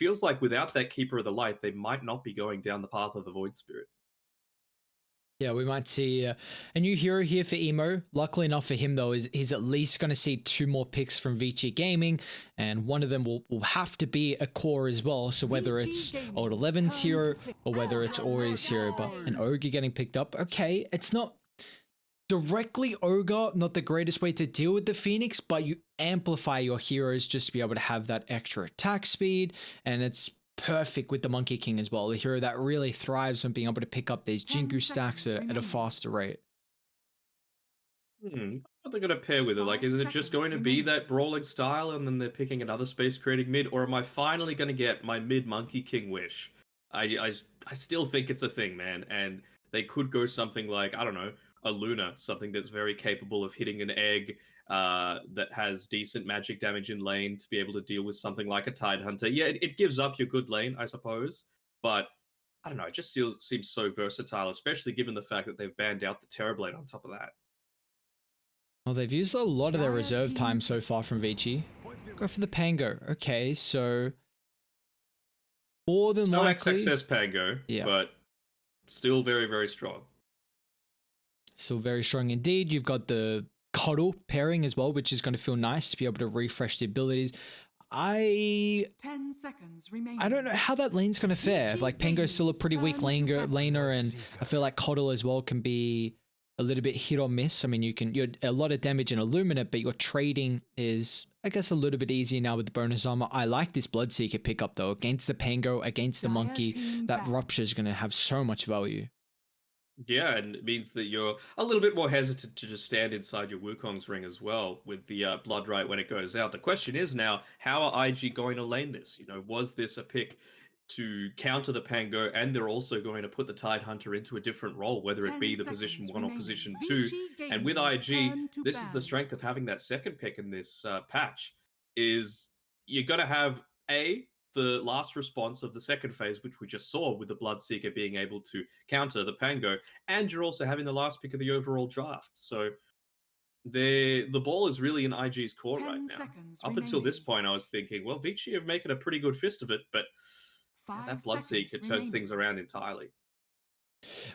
feels like without that Keeper of the Light, they might not be going down the path of the Void Spirit. Yeah, we might see a new hero here for Emo. Luckily enough for him, though, is he's at least going to see 2 more picks from Vici Gaming, and one of them will have to be a core as well. So whether it's Old Eleven's hero or whether it's Ori's hero, but an Ogre getting picked up, okay, it's not directly Ogre, not the greatest way to deal with the Phoenix, but you amplify your heroes just to be able to have that extra attack speed, and it's perfect with the Monkey King as well, a hero that really thrives on being able to pick up these Jingu stacks at a faster rate. What are they going to pair with it? Like, is it just going to be that brawling style and then they're picking another space creating mid? Or am I finally going to get my mid Monkey King wish? I still think it's a thing, man. And they could go something like, I don't know, a Luna, something that's very capable of hitting an egg that has decent magic damage in lane to be able to deal with something like a Tidehunter. Yeah, it gives up your good lane, I suppose. But I don't know, it just seems so versatile, especially given the fact that they've banned out the Terrorblade on top of that. Well, they've used a lot of their reserve time so far from Vici. Go for the Pango. Okay, so more than no likely... XXS Pango, yeah, but still very, very strong. Still very strong indeed. You've got the Cuddle pairing as well, which is going to feel nice to be able to refresh the abilities. 10 seconds remaining. I don't know how that lane's going to fare. Like, Pango's still a pretty weak laner, and I feel like Cuddle as well can be a little bit hit or miss. I mean, you're a lot of damage in Illuminate, but your trading is, I guess, a little bit easier now with the bonus armor. I like this Bloodseeker pickup though, against the Pango, against the Monkey. That Rupture is going to have so much value. Yeah, and it means that you're a little bit more hesitant to just stand inside your Wukong's ring as well with the Blood Right when it goes out. The question is now, how are IG going to lane this? You know, was this a pick to counter the Pango, and they're also going to put the Tidehunter into a different role, whether it be the position 1 or position 2. And with IG, this is the strength of having that second pick in this patch, is you're going to have the last response of the second phase, which we just saw with the Bloodseeker being able to counter the Pango, and you're also having the last pick of the overall draft. So the ball is really in IG's court right now. Up until this point, I was thinking, well, Vici are making a pretty good fist of it, but that Bloodseeker turns things around entirely.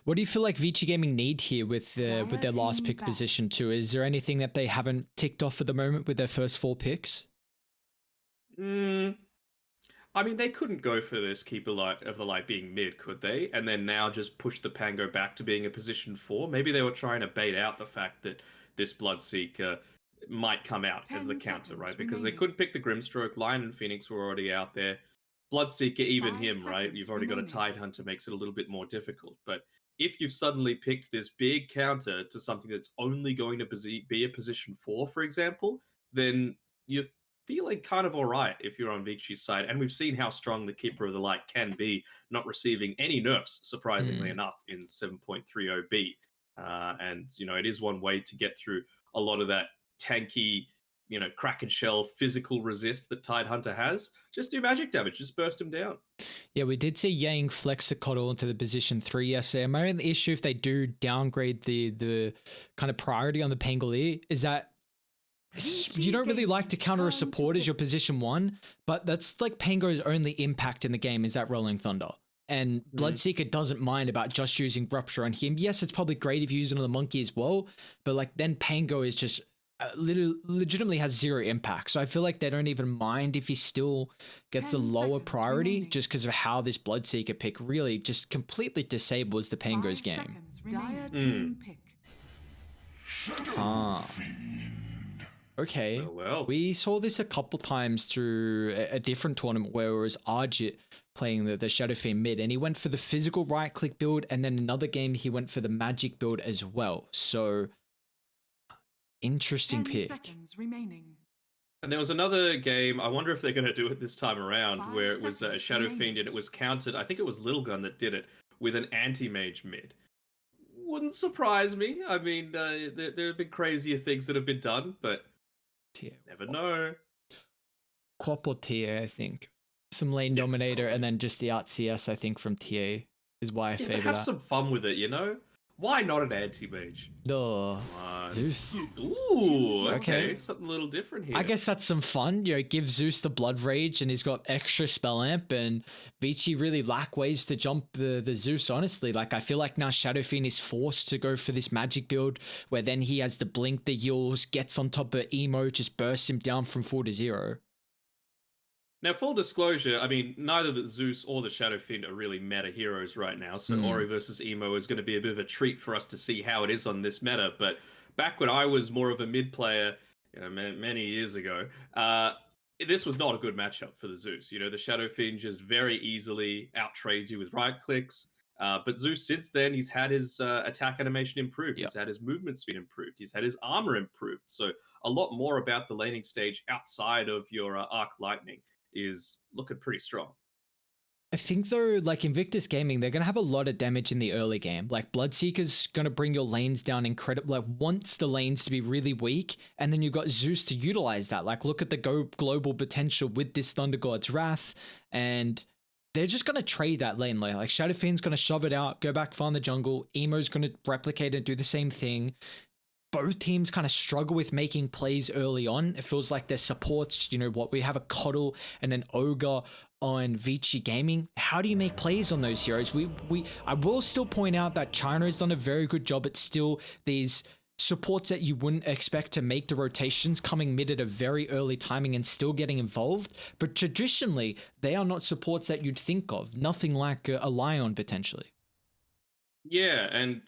What do you feel like Vici Gaming need here with their last pick position too? Is there anything that they haven't ticked off at the moment with their first 4 picks? I mean, they couldn't go for this Keeper of the Light being mid, could they? And then now just push the Pango back to being a position 4? Maybe they were trying to bait out the fact that this Bloodseeker might come out as the counter, right? Because they couldn't pick the Grimstroke. Lion and Phoenix were already out there. Bloodseeker, even him, right? You've already got a Tidehunter, makes it a little bit more difficult. But if you've suddenly picked this big counter to something that's only going to be a position 4, for example, then you're feeling kind of all right if you're on Vici's side. And we've seen how strong the Keeper of the Light can be, not receiving any nerfs, surprisingly enough, in 7.30B. And, you know, it is one way to get through a lot of that tanky, you know, crack and shell physical resist that Tidehunter has. Just do magic damage, just burst him down. Yeah, we did see Yang flex the Cuddle into the position 3 yesterday. My only issue if they do downgrade the kind of priority on the Pangolier is that you don't really like to counter a support as your position 1, but that's like Pango's only impact in the game is that Rolling Thunder. And Bloodseeker doesn't mind about just using Rupture on him. Yes, it's probably great if you use it on the Monkey as well, but like then Pango is just legitimately has 0 impact. So I feel like they don't even mind if he still gets a lower priority just because of how this Bloodseeker pick really just completely disables the Pango's game. Okay, well. We saw this a couple times through a different tournament where it was Arjit playing the Shadow Fiend mid, and he went for the physical right-click build, and then another game he went for the magic build as well. So, interesting pick. And there was another game, I wonder if they're going to do it this time around, where it was a Shadow Fiend and it was countered, I think it was Little Gun that did it, with an anti-mage mid. Wouldn't surprise me. I mean, there have been crazier things that have been done, but never know. Quap or TA, I think. Some lane dominator, and then just the Art CS, I think, from TA is why I favor have that. Some fun with it, you know? Why not an anti-mage? Oh, Come on. Zeus. Ooh, Okay. okay. Something a little different here. I guess that's some fun. You know, give Zeus the blood rage and he's got extra spell amp, and Vici really lack ways to jump the Zeus, honestly. Like, I feel like now Shadow Fiend is forced to go for this magic build where then he has the blink, the heals, gets on top of Emo, just bursts him down from 4 to 0. Now, full disclosure, I mean, neither the Zeus or the Shadow Fiend are really meta heroes right now, so Ori versus Emo is going to be a bit of a treat for us to see how it is on this meta. But back when I was more of a mid player, many years ago, this was not a good matchup for the Zeus. You know, the Shadow Fiend just very easily outtrades you with right clicks. But Zeus, since then, he's had his attack animation improved. Yep. He's had his movement speed improved. He's had his armor improved. So a lot more about the laning stage outside of your Arc Lightning is looking pretty strong. I think though, like Invictus Gaming, they're gonna have a lot of damage in the early game. Like Bloodseeker's gonna bring your lanes down incredible. Like wants the lanes to be really weak, and then you've got Zeus to utilize that. Like look at the global potential with this Thunder God's Wrath, and they're just gonna trade that lane. Like Shadow Fiend's gonna shove it out, go back farm the jungle. Emo's gonna replicate and do the same thing. Both teams kind of struggle with making plays early on. It feels like their supports, you know what, we have a Coddle and an Ogre on Vici Gaming. How do you make plays on those heroes? I will still point out that China has done a very good job at still these supports that you wouldn't expect to make the rotations coming mid at a very early timing and still getting involved. But traditionally, they are not supports that you'd think of. Nothing like a Lion potentially. Yeah, and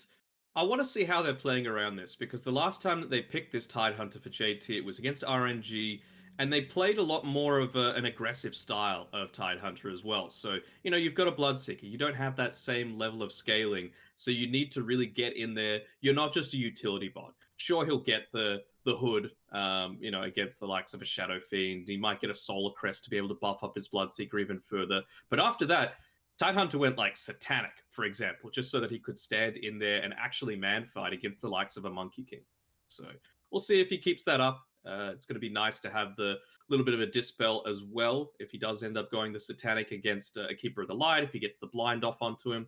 I want to see how they're playing around this because the last time that they picked this Tidehunter for JT, it was against RNG, and they played a lot more of an aggressive style of Tidehunter as well. So, you know, you've got a Bloodseeker. You don't have that same level of scaling, so you need to really get in there. You're not just a utility bot. Sure, he'll get the hood, against the likes of a Shadow Fiend. He might get a Solar Crest to be able to buff up his Bloodseeker even further. But after that, Tidehunter went like Satanic, for example, just so that he could stand in there and actually man fight against the likes of a Monkey King. So we'll see if he keeps that up. It's going to be nice to have the little bit of a dispel as well if he does end up going the Satanic against a Keeper of the Light, if he gets the blind off onto him.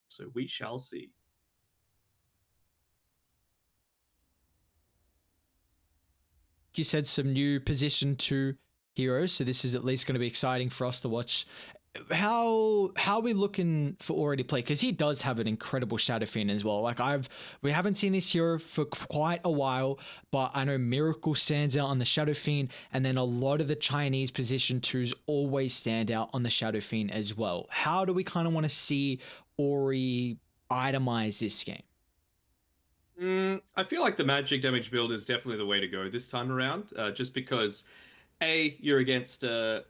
So we shall see. You said some new position 2 heroes, so this is at least going to be exciting for us to watch. How are we looking for already play? Because he does have an incredible Shadow Fiend as well. Like we haven't seen this hero for quite a while, but I know Miracle stands out on the Shadow Fiend, and then a lot of the Chinese position 2s always stand out on the Shadow Fiend as well. How do we kind of want to see Ori itemize this game? I feel like the magic damage build is definitely the way to go this time around, just because you're against a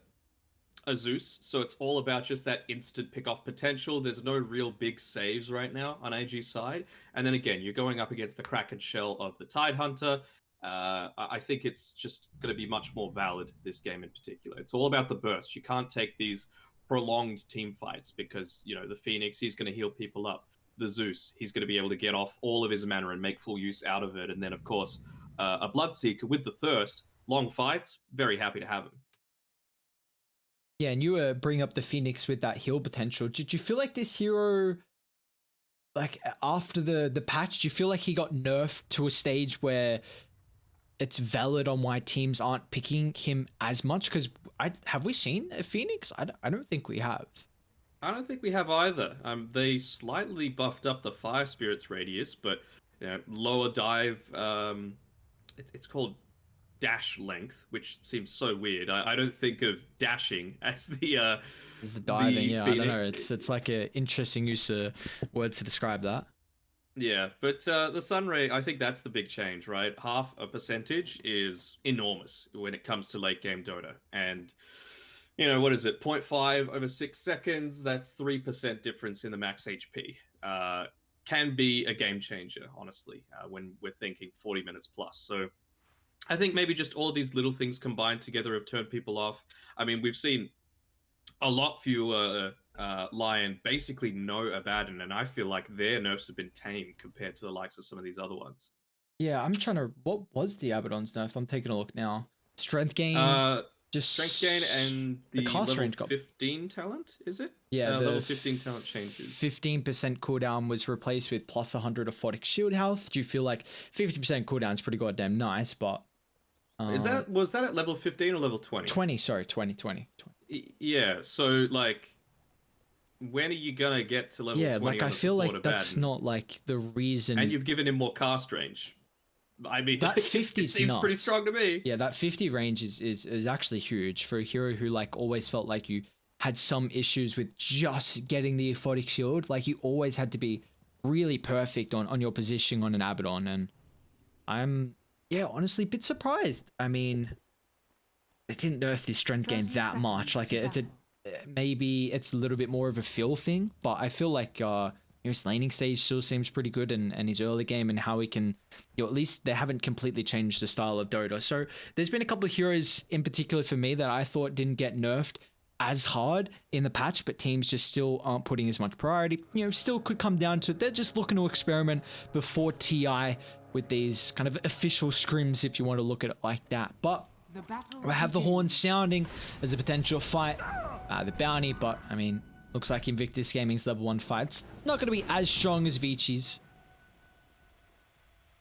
Zeus, so it's all about just that instant pick-off potential. There's no real big saves right now on AG's side. And then again, you're going up against the Kraken shell of the Tidehunter. I think it's just going to be much more valid, this game in particular. It's all about the burst. You can't take these prolonged team fights because, you know, the Phoenix, he's going to heal people up. The Zeus, he's going to be able to get off all of his mana and make full use out of it. And then, of course, a Bloodseeker with the Thirst, long fights, very happy to have him. Yeah, and you were bringing up the Phoenix with that heal potential. Did you feel like this hero, like after the patch, do you feel like he got nerfed to a stage where it's valid on why teams aren't picking him as much? Because have we seen a Phoenix? I don't think we have. I don't think we have either. They slightly buffed up the Fire Spirit's radius, but lower dive. It's called dash length, which seems so weird. I don't think of dashing as the Is the diving? the Yeah, Phoenix. I don't know. It's like an interesting use of words to describe that. Yeah, but the Sunray, I think that's the big change, right? Half a percentage is enormous when it comes to late game Dota, and you know, what is it, 0.5 over 6 seconds? That's 3% difference in the max HP. Can be a game changer, honestly, when we're thinking 40 minutes plus. So I think maybe just all of these little things combined together have turned people off. I mean, we've seen a lot fewer Lion basically no Abaddon, and I feel like their nerfs have been tame compared to the likes of some of these other ones. Yeah, I'm trying to. What was the Abaddon's nerf? I'm taking a look now. Strength gain. Just strength gain and the cast level range got 15 talent, is it? Yeah, the level 15 talent changes. 15% cooldown was replaced with plus 100 of photic shield health. Do you feel like 50% cooldown is pretty goddamn nice, but was that at level 15 or level 20? 20, sorry, 20. Yeah, so like when are you gonna get to level 20? Yeah, like I feel like that's not like the reason. And you've given him more cast range. I mean, that it 50 seems nuts. pretty strong to me. Yeah, that 50 range is actually huge for a hero who like always felt like you had some issues with just getting the aphotic shield. Like you always had to be really perfect on your positioning on an Abaddon, and I'm honestly a bit surprised. I mean, they didn't nerf this strength game that much. Like maybe it's a little bit more of a feel thing, but I feel like his laning stage still seems pretty good, and his early game and how he can, at least they haven't completely changed the style of Dota. So there's been a couple of heroes in particular for me that I thought didn't get nerfed as hard in the patch, but teams just still aren't putting as much priority. Still could come down to they're just looking to experiment before TI with these kind of official scrims, if you want to look at it like that. But we have the horn sounding as a potential fight, the bounty, but I mean, looks like Invictus Gaming's level 1 fight. It's not going to be as strong as Vici's.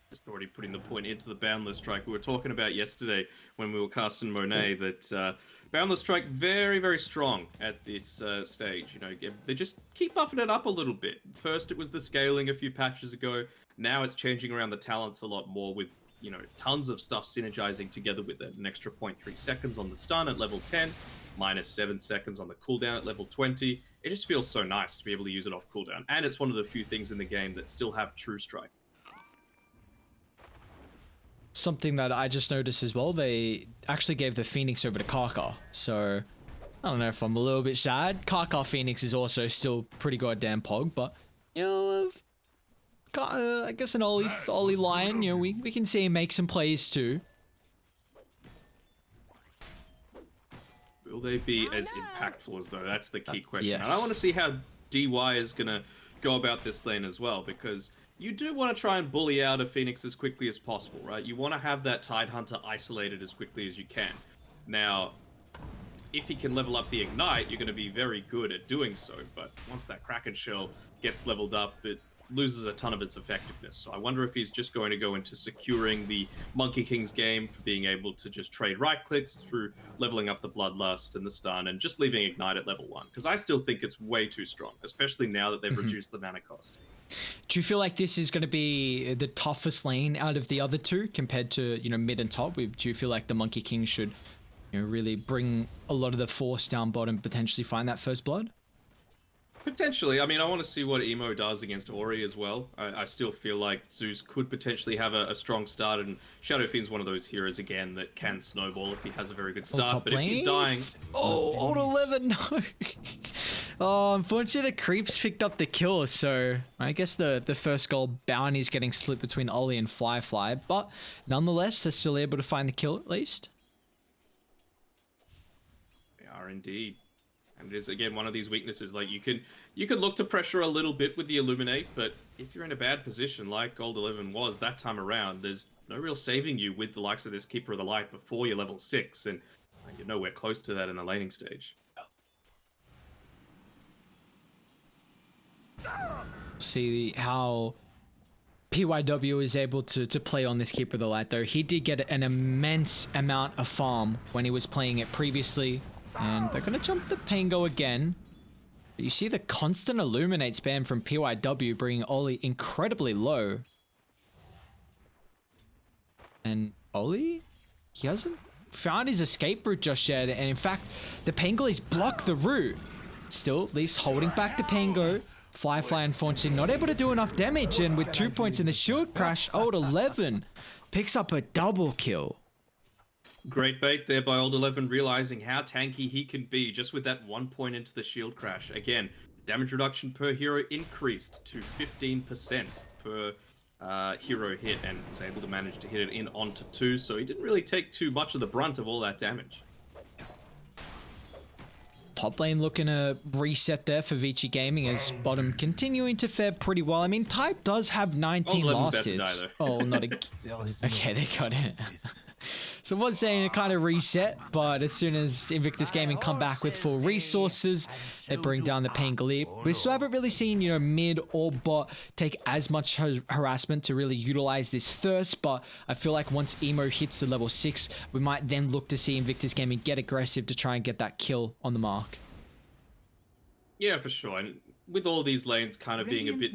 Just already putting the point into the Boundless Strike. We were talking about yesterday when we were casting Monet that Boundless Strike very, very strong at this stage. They just keep buffing it up a little bit. First it was the scaling a few patches ago. Now it's changing around the talents a lot more with, tons of stuff synergizing together with it. An extra 0.3 seconds on the stun at level 10, minus 7 seconds on the cooldown at level 20. It just feels so nice to be able to use it off cooldown. And it's one of the few things in the game that still have True Strike. Something that I just noticed as well, they actually gave the Phoenix over to Kaka. So, I don't know if I'm a little bit sad. Kaka Phoenix is also still pretty goddamn pog, but, I guess an Ollie Lion, we can see him make some plays too. Will they be as impactful as though? That's the key question. Yes. And I want to see how DY is going to go about this lane as well, because you do want to try and bully out a Phoenix as quickly as possible, right? You want to have that Tidehunter isolated as quickly as you can. Now, if he can level up the Ignite, you're going to be very good at doing so, but once that Kraken Shell gets leveled up, it loses a ton of its effectiveness. So I wonder if he's just going to go into securing the Monkey King's game for being able to just trade right clicks through leveling up the Bloodlust and the stun and just leaving Ignite at level 1. Because I still think it's way too strong, especially now that they've reduced the mana cost. Do you feel like this is going to be the toughest lane out of the other two compared to, mid and top? Do you feel like the Monkey King should, really bring a lot of the force down bottom and potentially find that first blood? Potentially. I mean, I want to see what Emo does against Ori as well. I still feel like Zeus could potentially have a strong start, and Shadowfiend's one of those heroes, again, that can snowball if he has a very good start. But if he's dying... Oh, old 11, no! Oh, unfortunately the creeps picked up the kill, so I guess the first goal bounty's getting split between Ollie and Firefly, but nonetheless, they're still able to find the kill at least. They are indeed. And it is, again, one of these weaknesses. Like, you could look to pressure a little bit with the Illuminate, but if you're in a bad position like Gold 11 was that time around, there's no real saving you with the likes of this Keeper of the Light before you're level 6, and you're nowhere close to that in the laning stage. See how PYW is able to play on this Keeper of the Light, though. He did get an immense amount of farm when he was playing it previously. And they're going to jump the Pango again. But you see the constant Illuminate spam from PYW bringing Ollie incredibly low. And Ollie? He hasn't found his escape route just yet. And in fact, the Pangoli's blocked the route. Still, at least holding back the Pango. Firefly, unfortunately, not able to do enough damage. And with 2 points in the shield crash, Old 11 picks up a double kill. Great bait there by Old 11, realizing how tanky he can be just with that 1 point into the shield crash. Again, damage reduction per hero increased to 15% per hero hit, and was able to manage to hit it in onto 2, so he didn't really take too much of the brunt of all that damage. Top lane looking to reset there for Vici Gaming, as bottom continuing to fare pretty well. I mean, Type does have 19 last hits. Oh, not a... Okay, they got it. So I was saying it kind of reset, but as soon as Invictus Gaming come back with full resources, they bring down the Pangolier. We still haven't really seen, you know, mid or bot take as much harassment to really utilize this thirst, but I feel like once Emo hits the level 6, we might then look to see Invictus Gaming get aggressive to try and get that kill on the mark. Yeah, for sure. And with all these lanes kind of being a bit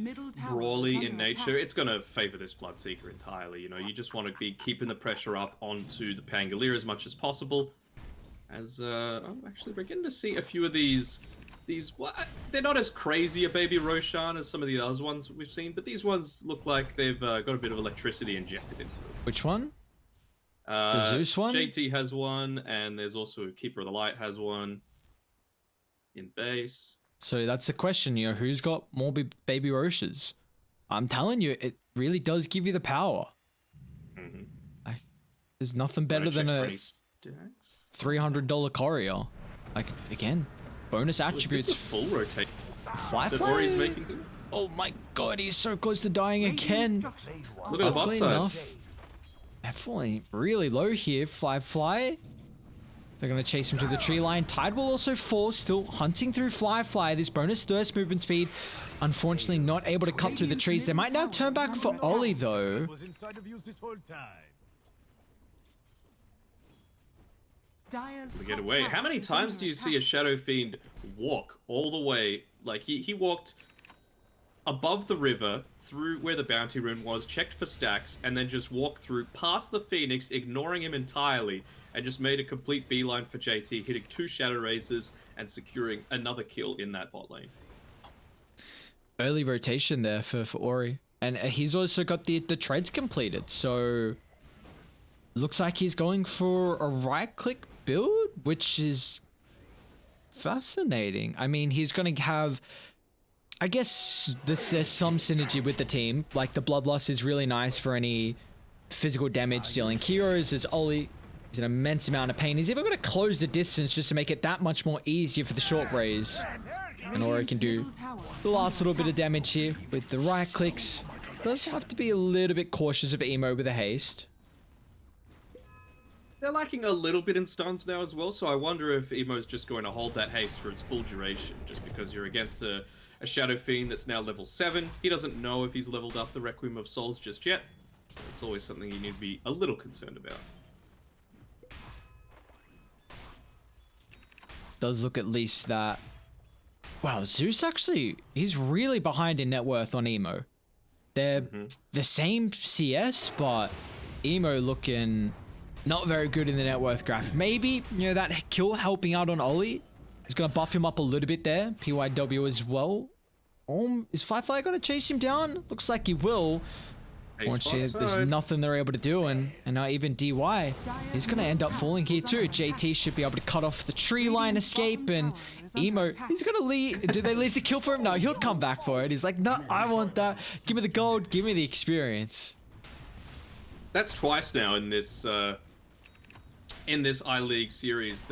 brawly in nature, it's going to favor this Bloodseeker entirely. You know, you just want to be keeping the pressure up onto the Pangolier as much as possible. As, oh, actually, we're getting to see a few of these, what? They're not as crazy a Baby Roshan as some of the other ones we've seen, but these ones look like they've got a bit of electricity injected into them. Which one? The Zeus one? JT has one, and there's also Keeper of the Light has one in base. So that's the question, you know, who's got more Baby Roshas? I'm telling you, it really does give you the power. There's nothing better than a $300 courier. Like, again, bonus attributes. Is this a full rotate? Fly. Making. Oh my god, he's so close to dying again. Look at the bot side. They're falling really low here. Fly. They're going to chase him to the tree line. Tide will also fall, still hunting through Fly. This bonus thirst movement speed, unfortunately not able to cut through the trees. They might now turn back for Ollie, though. We get away. How many times do you see a Shadow Fiend walk all the way? Like, he walked above the river, through where the bounty rune was, checked for stacks, and then just walked through past the Phoenix, ignoring him entirely, and just made a complete beeline for JT, hitting 2 Shadow Razors and securing another kill in that bot lane. Early rotation there for Ori. And he's also got the treads completed, so looks like he's going for a right-click build, which is fascinating. I mean, he's going to have... I guess there's some synergy with the team. Like, the Bloodlust is really nice for any physical damage dealing. Kiros is Ollie... He's an immense amount of pain. He's even going to close the distance just to make it that much more easier for the short raise. And Ori can do the last little bit of damage here with the right clicks. Does have to be a little bit cautious of Emo with a haste. They're lacking a little bit in stuns now as well, so I wonder if Emo's just going to hold that haste for its full duration, just because you're against a Shadow Fiend that's now level 7. He doesn't know if he's leveled up the Requiem of Souls just yet, so it's always something you need to be a little concerned about. Does look at least that... Wow, Zeus actually... He's really behind in net worth on Emo. They're the same CS, but Emo looking not very good in the net worth graph. Maybe, you know, that kill helping out on Ollie is going to buff him up a little bit there. PYW as well. Is Fly going to chase him down? Looks like he will. There's nothing they're able to do, and now even DY, he's going to end up falling here too. JT should be able to cut off the tree line escape, and Emo, he's going to leave. Do they leave the kill for him? No, he'll come back for it. He's like, no, I want that. Give me the gold. Give me the experience. That's twice now in this I-League series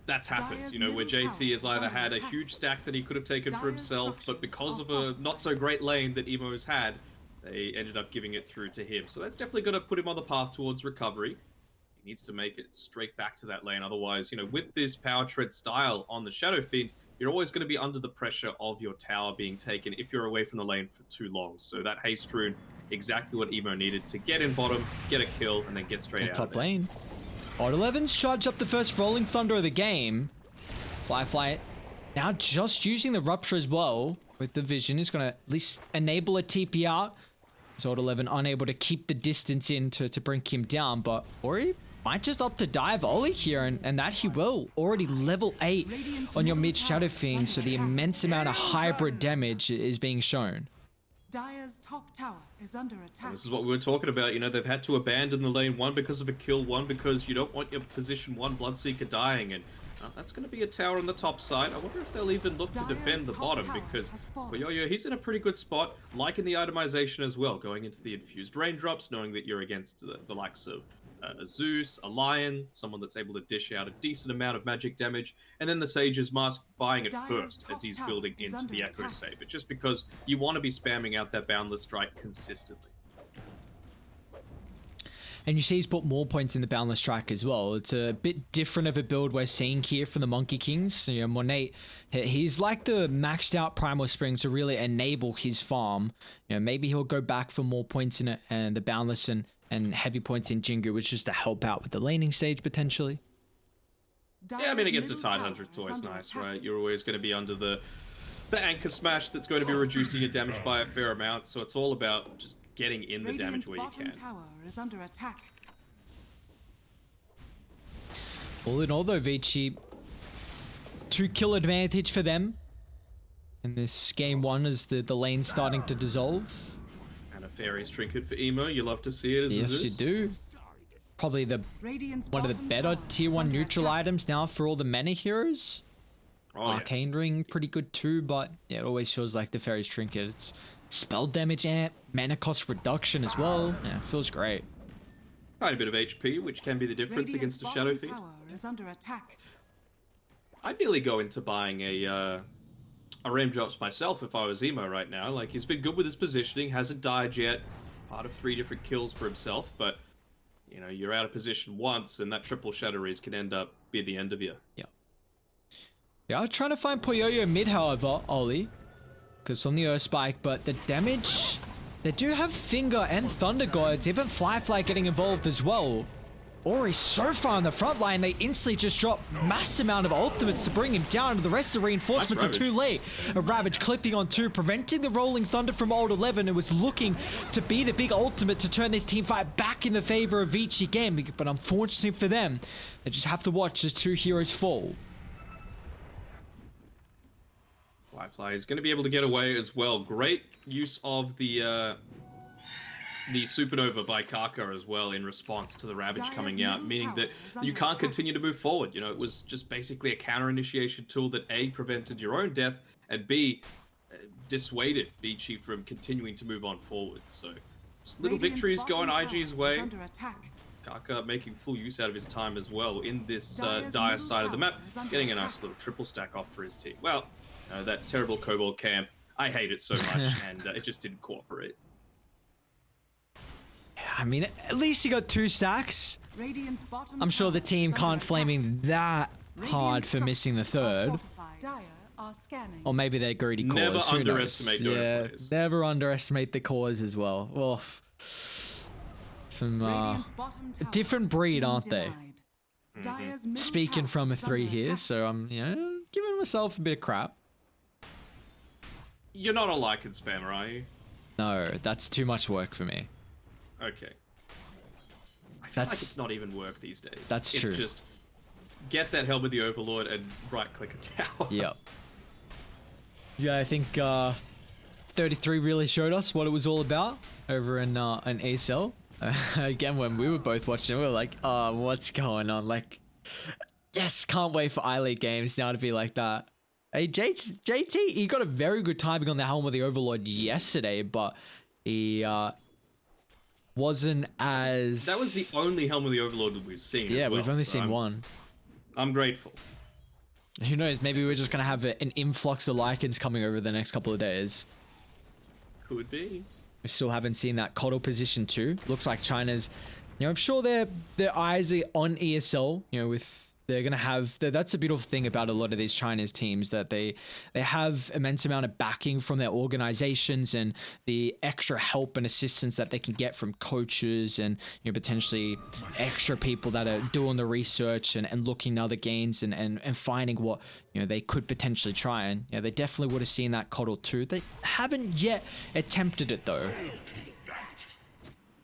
that's happened, you know, where JT has either had a huge stack that he could have taken for himself, but because of a not so great lane that Emo has had, they ended up giving it through to him. So that's definitely going to put him on the path towards recovery. He needs to make it straight back to that lane. Otherwise, you know, with this power tread style on the Shadow Fiend, you're always going to be under the pressure of your tower being taken if you're away from the lane for too long. So that haste rune, exactly what Emo needed to get in bottom, get a kill, and then get straight out top of there. lane. Odd 11's charged up the first Rolling Thunder of the game. Fly now just using the Rupture as well with the Vision. Is going to at least enable a TP out. So Odd 11 unable to keep the distance in to bring him down, but Ori might just opt to dive Ollie here, and that he will. Already level 8 on your mid Shadow Fiend, so the immense amount of hybrid damage is being shown. Dire's top tower is under attack. This is what we were talking about, you know, they've had to abandon the lane, one because of a kill, one because you don't want your position 1 Bloodseeker dying, and that's going to be a tower on the top side. I wonder if they'll even look to defend the bottom, because Yo-Yo, he's in a pretty good spot, liking the itemization as well, going into the infused raindrops, knowing that you're against the likes of a Zeus, a Lion, someone that's able to dish out a decent amount of magic damage, and then the Sage's Mask buying it first as he's building into the Echo Saber, just because you want to be spamming out that Boundless Strike consistently. And you see he's put more points in the Boundless Strike as well. It's a bit different of a build we're seeing here from the Monkey Kings. You know, Monate, he's like the maxed out Primal Spring to really enable his farm. You know, maybe he'll go back for more points in it and the Boundless and heavy points in Jingu, which is just to help out with the laning stage potentially. Yeah, I mean, against a Tidehunter, it's always nice, right? You're always going to be under the Anchor Smash that's going to be reducing your damage by a fair amount, so it's all about just getting in the damage where you can. Tower is under attack. All in all though, Vici, 2-kill advantage for them in this game 1 as the lane's starting to dissolve. And a Fairy's Trinket for Emo, you love to see it as Yes, you do. Probably one of the better tier 1 neutral items now for all the mana heroes. Arcane Ring, pretty good too, but yeah, it always feels like the Fairy's Trinket. It's spell damage amp, mana cost reduction as well. Yeah, it feels great. Quite a bit of HP, which can be the difference against a Shadow Fiend. Is under attack. I'd nearly go into buying a Ram Drops myself if I was Emo right now. Like, he's been good with his positioning, hasn't died yet. Part of 3 different kills for himself, but you know, you're out of position once, and that triple Shadow Raise can end up be the end of you. Yeah. Yeah, I'm trying to find Poyoyo mid, however, Ollie. Because on the Earth Spike, but the damage... They do have Finger and Thunder Gods, even Fly getting involved as well. Ori so far on the front line, they instantly just drop mass amount of ultimates to bring him down, and the rest of the reinforcements are too late. A Ravage clipping on 2, preventing the Rolling Thunder from Old 11, and was looking to be the big ultimate to turn this team fight back in the favor of Vici game, but unfortunately for them, they just have to watch as 2 heroes fall. Fly is going to be able to get away as well. Great use of the Supernova by Kaka as well in response to the Ravage coming out, meaning that you can't continue to move forward. You know, it was just basically a counter initiation tool that A, prevented your own death, and B, dissuaded Vici from continuing to move on forward. So, just little victories going IG's way. Kaka making full use out of his time as well in this dire side of the map, getting a nice little triple stack off for his team. Well, that terrible Kobold camp, I hate it so much, and it just didn't cooperate. I mean, at least he got 2 stacks. I'm sure the team can't flame him that hard for missing the 3rd. Or maybe they're greedy cores. Never underestimate Dota players. Never underestimate the cores as well. Well, some different breed, aren't they? Speaking from a 3 here, so I'm giving myself a bit of crap. You're not a like and spammer, are you? No, that's too much work for me. Okay. I feel like it's not even work these days. That's true. It's just get that Helm of the Overlord and right-click a tower. Yep. Yeah, I think 33 really showed us what it was all about over in ASL. Again, when we were both watching, we were like, oh, what's going on? Like, yes, can't wait for iLeague games now to be like that. Hey, JT, he got a very good timing on the Helm of the Overlord yesterday, but he wasn't as... That was the only Helm of the Overlord that we've seen. Yeah, as well, we've only seen one. I'm grateful. Who knows? Maybe we're just going to have an influx of Lycans coming over the next couple of days. Could be. We still haven't seen that Coddle position too. Looks like China's, I'm sure their eyes are on ESL, they're going to have, that's a beautiful thing about a lot of these Chinese teams, that they have immense amount of backing from their organizations and the extra help and assistance that they can get from coaches and potentially extra people that are doing the research and looking at other games and finding what they could potentially try. And they definitely would have seen that Coddle too. They haven't yet attempted it though.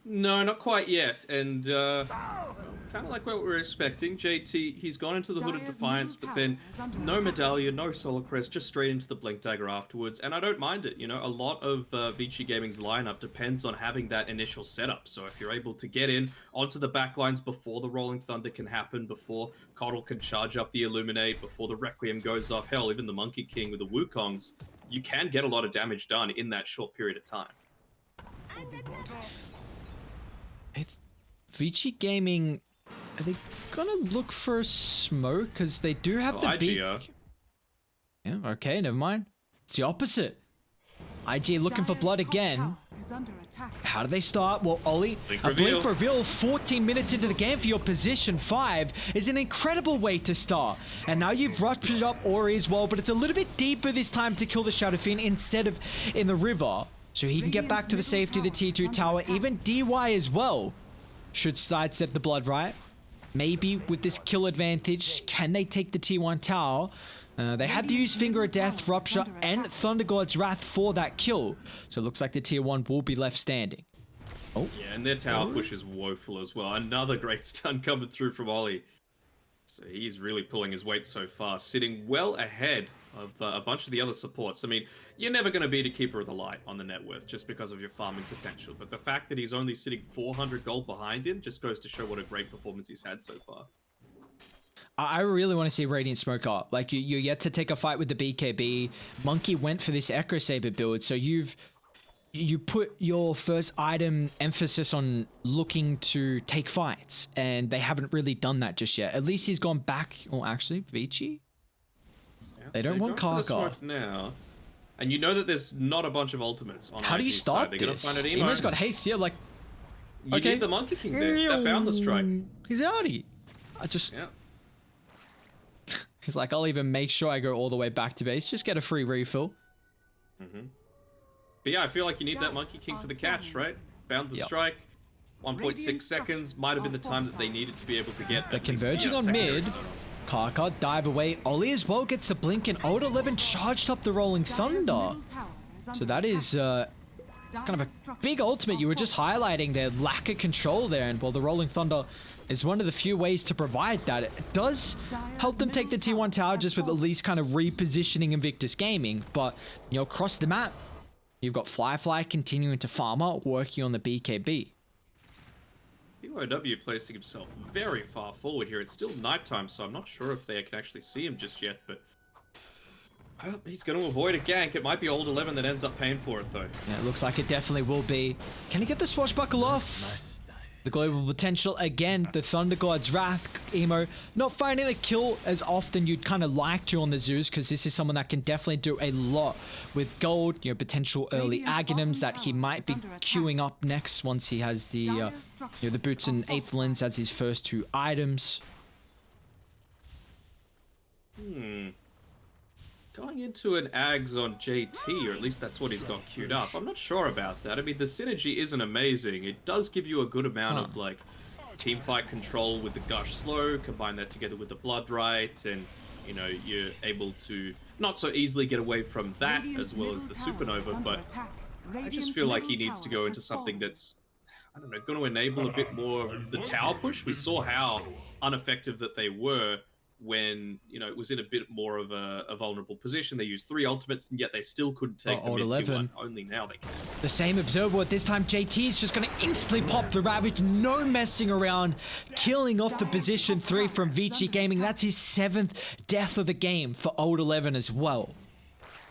No, not quite yet, and kind of like what we were expecting. JT, he's gone into the Hood of Defiance, but then no Medallion, no Solar Crest, just straight into the Blink Dagger afterwards, and I don't mind it. A lot of Vici Gaming's lineup depends on having that initial setup, so if you're able to get in onto the backlines before the Rolling Thunder can happen, before Coddle can charge up the Illuminate, before the Requiem goes off, hell, even the Monkey King with the Wukongs, you can get a lot of damage done in that short period of time. Vici Gaming, are they gonna look for a smoke? Because they do have the big... Yeah, okay, never mind. It's the opposite. IG looking for Dire's blood top again. tower is under attack. How do they start? Well, Ollie, Blink a reveal. blink reveal 14 minutes into the game for your position 5 is an incredible way to start. And now you've rushed up Ori as well, but it's a little bit deeper this time to kill the Shadow Fiend instead of in the river. So he can get back to the safety of the T2 tower. Even DY as well should sidestep the blood right. Maybe with this kill advantage, can they take the T1 tower? They had to use Finger of Death, Rupture, and Thunder God's Wrath for that kill. So it looks like the tier 1 will be left standing. Oh. Yeah, and their tower push is woeful as well. Another great stun coming through from Ollie. So he's really pulling his weight so far, sitting well ahead of a bunch of the other supports. I mean, you're never going to beat a Keeper of the Light on the net worth just because of your farming potential. But the fact that he's only sitting 400 gold behind him just goes to show what a great performance he's had so far. I really want to see Radiant Smoke up. Like, you're yet to take a fight with the BKB. Monkey went for this Echo Saber build, so you put your first item emphasis on looking to take fights, and they haven't really done that just yet. At least he's gone back. Oh, actually, Vici? Yeah, They don't want going for the Karka. smoke now. And you know that there's not a bunch of ultimates on How do you IG's start side. They're gonna this? find an emo. Emo's got haste, yeah, like... You okay. need the Monkey King there, that Boundless Strike. He's outie. I just... Yeah. He's like, I'll even make sure I go all the way back to base. Just get a free refill. Mm-hmm. But yeah, I feel like you need that Monkey King for the catch, right? Boundless Yep. Strike, 1.6 seconds, might have been the time that they needed to be able to get... They're at least, converging on secondary mid. stun. Karka, dive away. Ollie as well gets the blink, and Old 11 charged up the Rolling Thunder. So that is kind of a big ultimate. You were just highlighting their lack of control there, and well, the Rolling Thunder is one of the few ways to provide that. It does help them take the T1 tower just with at least kind of repositioning Invictus Gaming, but you know, across the map, you've got Fly continuing to farm up, working on the BKB. BYW placing himself very far forward here. It's still nighttime, so I'm not sure if they can actually see him just yet, but well, he's going to avoid a gank. It might be Old 11 that ends up paying for it, though. Yeah, it looks like it definitely will be. Can he get the swashbuckle off? The global potential again, the Thunder God's Wrath, Emo, not finding the kill as often you'd kind of like to on the Zeus, because this is someone that can definitely do a lot with gold, you know, potential early Aghanims that he might be queuing up next once he has the, you know, the boots and 8th lens as his first 2 items. Going into an Ags on JT, or at least that's what he's got queued up. I'm not sure about that. I mean, the synergy isn't amazing. It does give you a good amount of, like, teamfight control with the Gush Slow, combine that together with the Blood Right, and, you know, you're able to not so easily get away from that as well as the Supernova, but I just feel like he needs to go into something that's, I don't know, going to enable a bit more of the tower push. We saw how ineffective that they were when, you know, it was in a bit more of a vulnerable position. They used 3 ultimates, and yet they still couldn't take the Old mid 11. T1. Only now they can. The same observer this time. JT is just going to instantly pop the Ravage. No messing around. Killing off the position 3 from Vici Gaming. That's his 7th death of the game for Old 11 as well.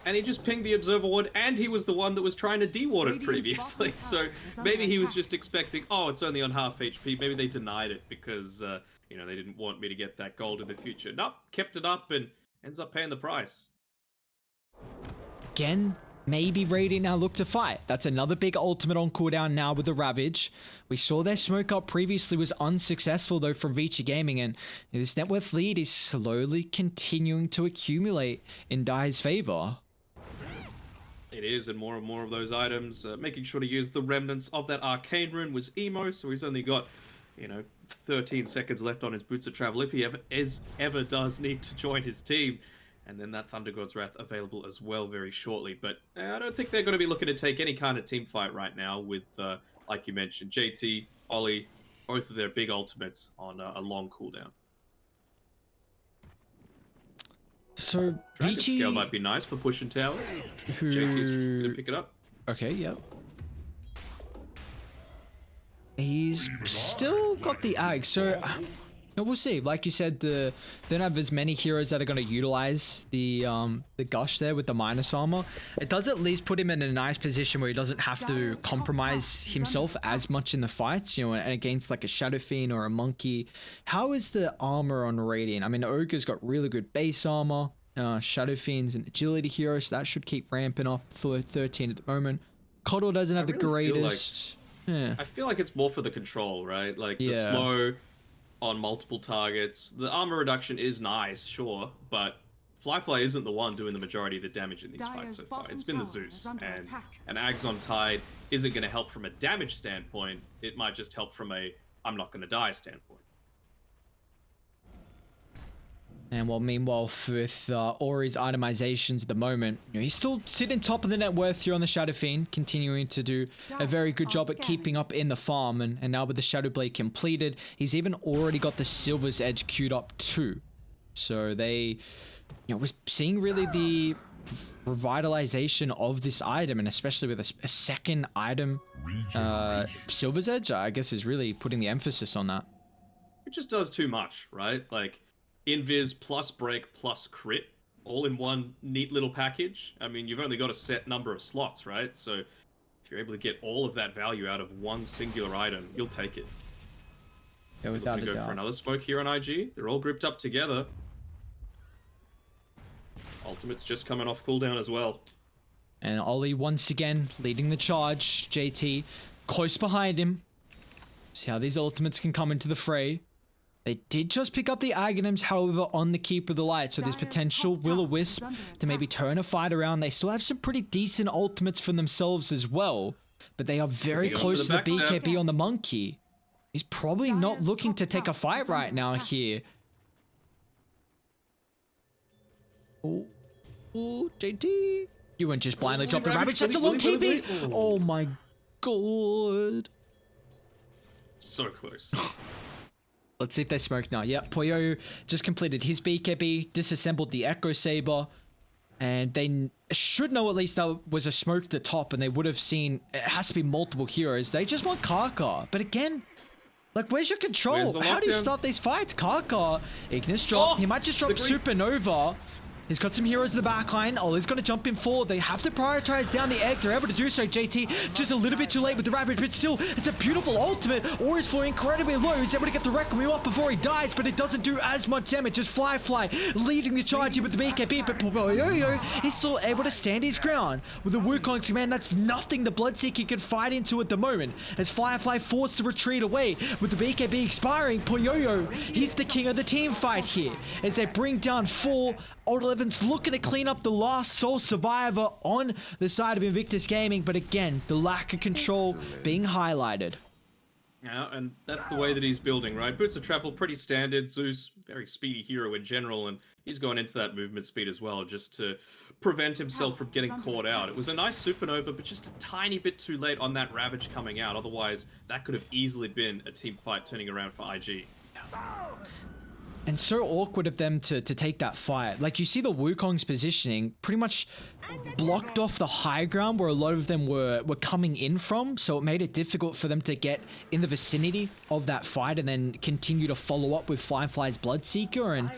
And he just pinged the Observer Ward, and he was the one that was trying to deward it previously. So maybe he was just expecting, oh, it's only on half HP. Maybe they denied it because, you know, they didn't want me to get that gold in the future. Nope, kept it up and ends up paying the price. Again, maybe Radiant now look to fight. That's another big ultimate on cooldown now with the Ravage. We saw their smoke up previously was unsuccessful though from Vici Gaming, and this net worth lead is slowly continuing to accumulate in Dai's favor. It is, and more of those items. Making sure to use the remnants of that Arcane Rune was Emo, so he's only got, you know, 13 seconds left on his Boots of Travel if he ever does need to join his team. And then that Thunder God's Wrath available as well very shortly. But I don't think they're going to be looking to take any kind of team fight right now with, like you mentioned, JT, Ollie, both of their big ultimates on a long cooldown. So Dragon Vici, Scale might be nice for pushing towers. who... JT's going to pick it up. Okay, yep. He's still got the Ag, so we'll see. Like you said, they don't have as many heroes that are going to utilize the Gush there with the minus armor. It does at least put him in a nice position where he doesn't have to compromise himself as much in the fights, you know, and against like a Shadow Fiend or a Monkey. How is the armor on Radiant? I mean, Ogre's got really good base armor. Shadow Fiend's an agility hero, so that should keep ramping up for 13 at the moment. Coddle doesn't have the greatest. Yeah. I feel like it's more for the control, right? Like the Yeah. slow on multiple targets. The armor reduction is nice, sure, but Fly isn't the one doing the majority of the damage in these fights so far. It's been the Zeus, and an Ags Tide isn't going to help from a damage standpoint. It might just help from a I'm not going to die standpoint. And meanwhile, with Ori's itemizations at the moment, he's still sitting top of the net worth here on the Shadow Fiend, continuing to do a very good job at keeping up in the farm. And now with the Shadow Blade completed, he's even already got the Silver's Edge queued up too. So they, we're seeing really the revitalization of this item, and especially with a second item, Silver's Edge, I guess, is really putting the emphasis on that. It just does too much, right? Like, Invis plus break plus crit, all in one neat little package. I mean, you've only got a set number of slots, right? So if you're able to get all of that value out of one singular item, you'll take it. Yeah, without a doubt. Go for another smoke here on IG. They're all grouped up together. Ultimate's just coming off cooldown as well. And Ollie once again leading the charge. JT close behind him. See how these ultimates can come into the fray. They did just pick up the Aghanims, however, on the Keep of the Light, so there's potential Will-O-Wisp to maybe turn a fight around. They still have some pretty decent ultimates for themselves as well, but they are very close to the BKB on the Monkey. He's probably not looking to take a fight right now here. Oh, JT. You wouldn't just blindly drop the Ravage. That's a long TP. Oh my god. So close. Let's see if they smoke now. Yep, Poyo just completed his BKB, disassembled the Echo Saber, and they should know at least that was a smoke at the top, and they would have seen it has to be multiple heroes. They just want Kaka. But again, like, where's your control? How do you start these fights? Kaka, Ignis drop. He might just drop Supernova. He's got some heroes in the backline. Ollie's going to jump in forward. They have to prioritize down the egg. They're able to do so. JT just a little bit too late with the Ravage, but still, it's a beautiful ultimate. Ori's falling incredibly low. He's able to get the Requiem up before he dies, but it doesn't do as much damage as Fly leading the charge here with the BKB, but Poyo is still able to stand his ground. With the Wukong's command, that's nothing the Bloodseeker can fight into at the moment. As Firefly forced to retreat away with the BKB expiring, Poyo, he's the king of the team fight here. As they bring down 4, Old 11's looking to clean up the last sole survivor on the side of Invictus Gaming, but again, the lack of control being highlighted. Yeah, and that's the way that he's building, right? Boots of Travel, pretty standard. Zeus, very speedy hero in general, and he's going into that movement speed as well, just to prevent himself from getting caught out. It was a nice supernova, but just a tiny bit too late on that Ravage coming out. Otherwise, that could have easily been a team fight turning around for IG. And so awkward of them to take that fight. Like, you see the Wukong's positioning pretty much blocked off the high ground where a lot of them were coming in from, so it made it difficult for them to get in the vicinity of that fight and then continue to follow up with Firefly's Bloodseeker. And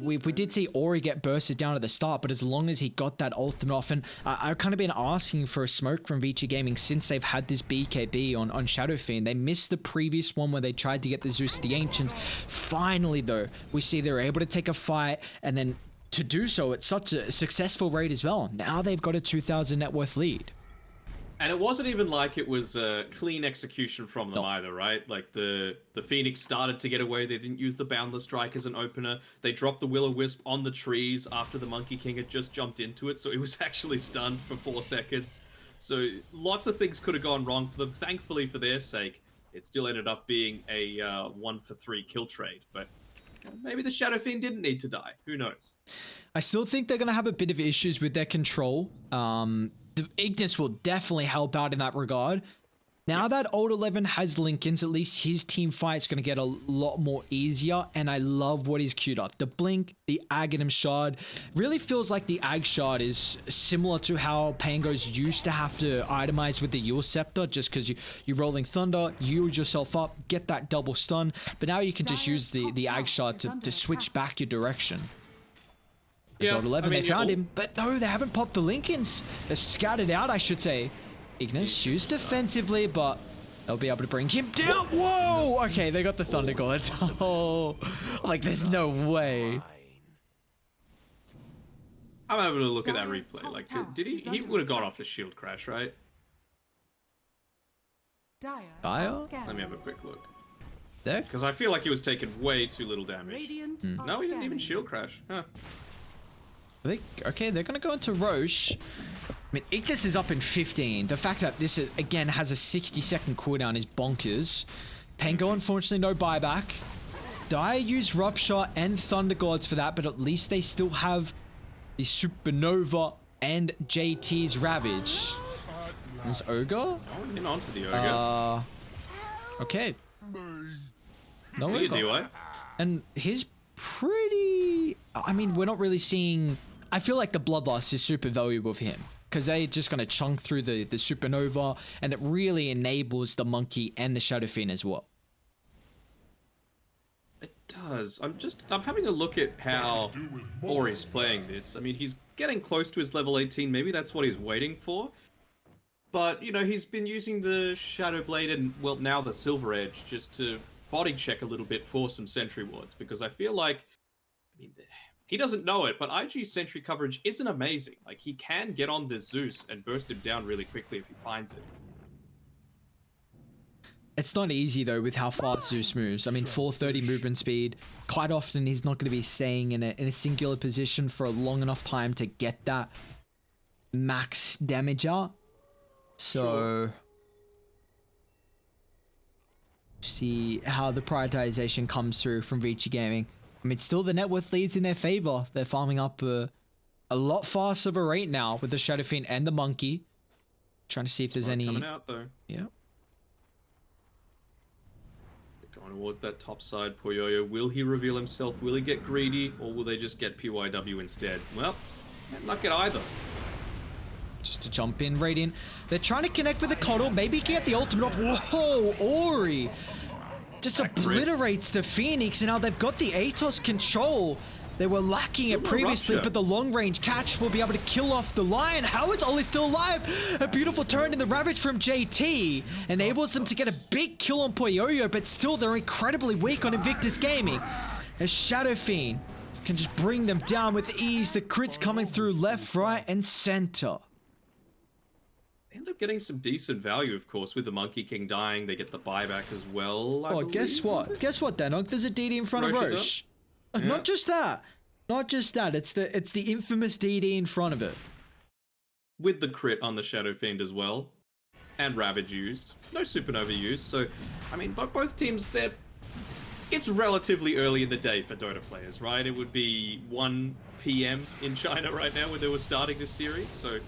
we did see Ori get bursted down at the start, but as long as he got that ultimate off, and I've kind of been asking for a smoke from Vici Gaming since they've had this BKB on Shadow Fiend. They missed the previous one where they tried to get the Zeus the Ancient. Finally, though, we see they're able to take a fight, and then to do so at such a successful rate as well. Now they've got a 2,000 net worth lead. And it wasn't even like it was a clean execution from them either, right? Like the Phoenix started to get away. They didn't use the Boundless Strike as an opener. They dropped the Will-O-Wisp on the trees after the Monkey King had just jumped into it, so it was actually stunned for 4 seconds. So lots of things could have gone wrong for them. Thankfully, for their sake, it still ended up being a 1-for-3 kill trade. But maybe the Shadow Fiend didn't need to die. Who knows? I still think they're going to have a bit of issues with their control. The Ignis will definitely help out in that regard. Now that Old 11 has Lincolns, at least his team fight's going to get a lot more easier, and I love what he's queued up. The Blink, the Aghanim Shard, really feels like the Ag Shard is similar to how Pangos used to have to itemize with the Yule Scepter, just because you're rolling Thunder, yield yourself up, get that double stun, but now you can just use the Ag Shard to switch back your direction. Yeah, Old 11, they found him, but no, they haven't popped the Lincolns. They're scattered out, I should say. Ignis used defensively, but they'll be able to bring him down. Whoa! Okay, they got the Thunder Gods. Oh, like, there's no way. I'm having a look at that Dire's replay. top Like, tower did he? is He under would have gone attack. off the shield crash, right? Dire Dire? are scanning. Let me have a quick look. There? Because I feel like he was taking way too little damage. Radiant are No, he didn't even scanning. shield crash. Huh. Okay, they're gonna go into Roche. I mean, Ignis is up in 15. The fact that this again has a 60-second cooldown is bonkers. Pango, unfortunately, no buyback. Dire used Rupture and Thunder Gods for that, but at least they still have the Supernova and JT's Ravage. There's Ogre? Oh, in onto the ogre. Okay. No See you, Ogre. DY. And he's pretty... I mean, we're not really seeing... I feel like the Bloodlust is super valuable for him. Because they're just going to chunk through the Supernova. And it really enables the Monkey and the Shadow Fiend as well. It does. I'm having a look at how Ori's playing this. I mean, he's getting close to his level 18. Maybe that's what he's waiting for. But, you know, he's been using the Shadow Blade and, well, now the Silver Edge just to body check a little bit for some sentry wards. Because I feel like, I mean, he doesn't know it, but IG sentry coverage isn't amazing. Like, he can get on the Zeus and burst him down really quickly if he finds it. It's not easy, though, with how fast Zeus moves. I mean, 430 movement speed. Quite often, he's not going to be staying in a singular position for a long enough time to get that max damage out. So, see how the prioritization comes through from Vici Gaming. I mean, still the net worth leads in their favor. They're farming up a lot faster of a rate now with the Shadow Fiend and the Monkey. Trying to see if there's any... Coming out, though. Yeah. Going towards that top side, Poyoyo. Will he reveal himself? Will he get greedy? Or will they just get PYW instead? Well, can't knock it either. Just to jump in, Radiant. They're trying to connect with the Coddle. Maybe get the ultimate off. Whoa, Ori! Just obliterates the Phoenix, and now they've got the Atos control. They were lacking it previously, but the long-range catch will be able to kill off the Lion. How is Ollie still alive? A beautiful turn in the Ravage from JT enables them to get a big kill on Poyoyo, but still they're incredibly weak on Invictus Gaming. As Shadow Fiend can just bring them down with ease. The crits coming through left, right, and center. They end up getting some decent value, of course, with the Monkey King dying. They get the buyback as well. Oh, guess what? Guess what, Danog? There's a DD in front of Roche is Roche. Yeah. Not just that. Not just that. It's the infamous DD in front of it. With the crit on the Shadow Fiend as well. And Ravage used. No Supernova used. So, I mean, both teams, it's relatively early in the day for Dota players, right? It would be 1 PM in China right now when they were starting this series. So,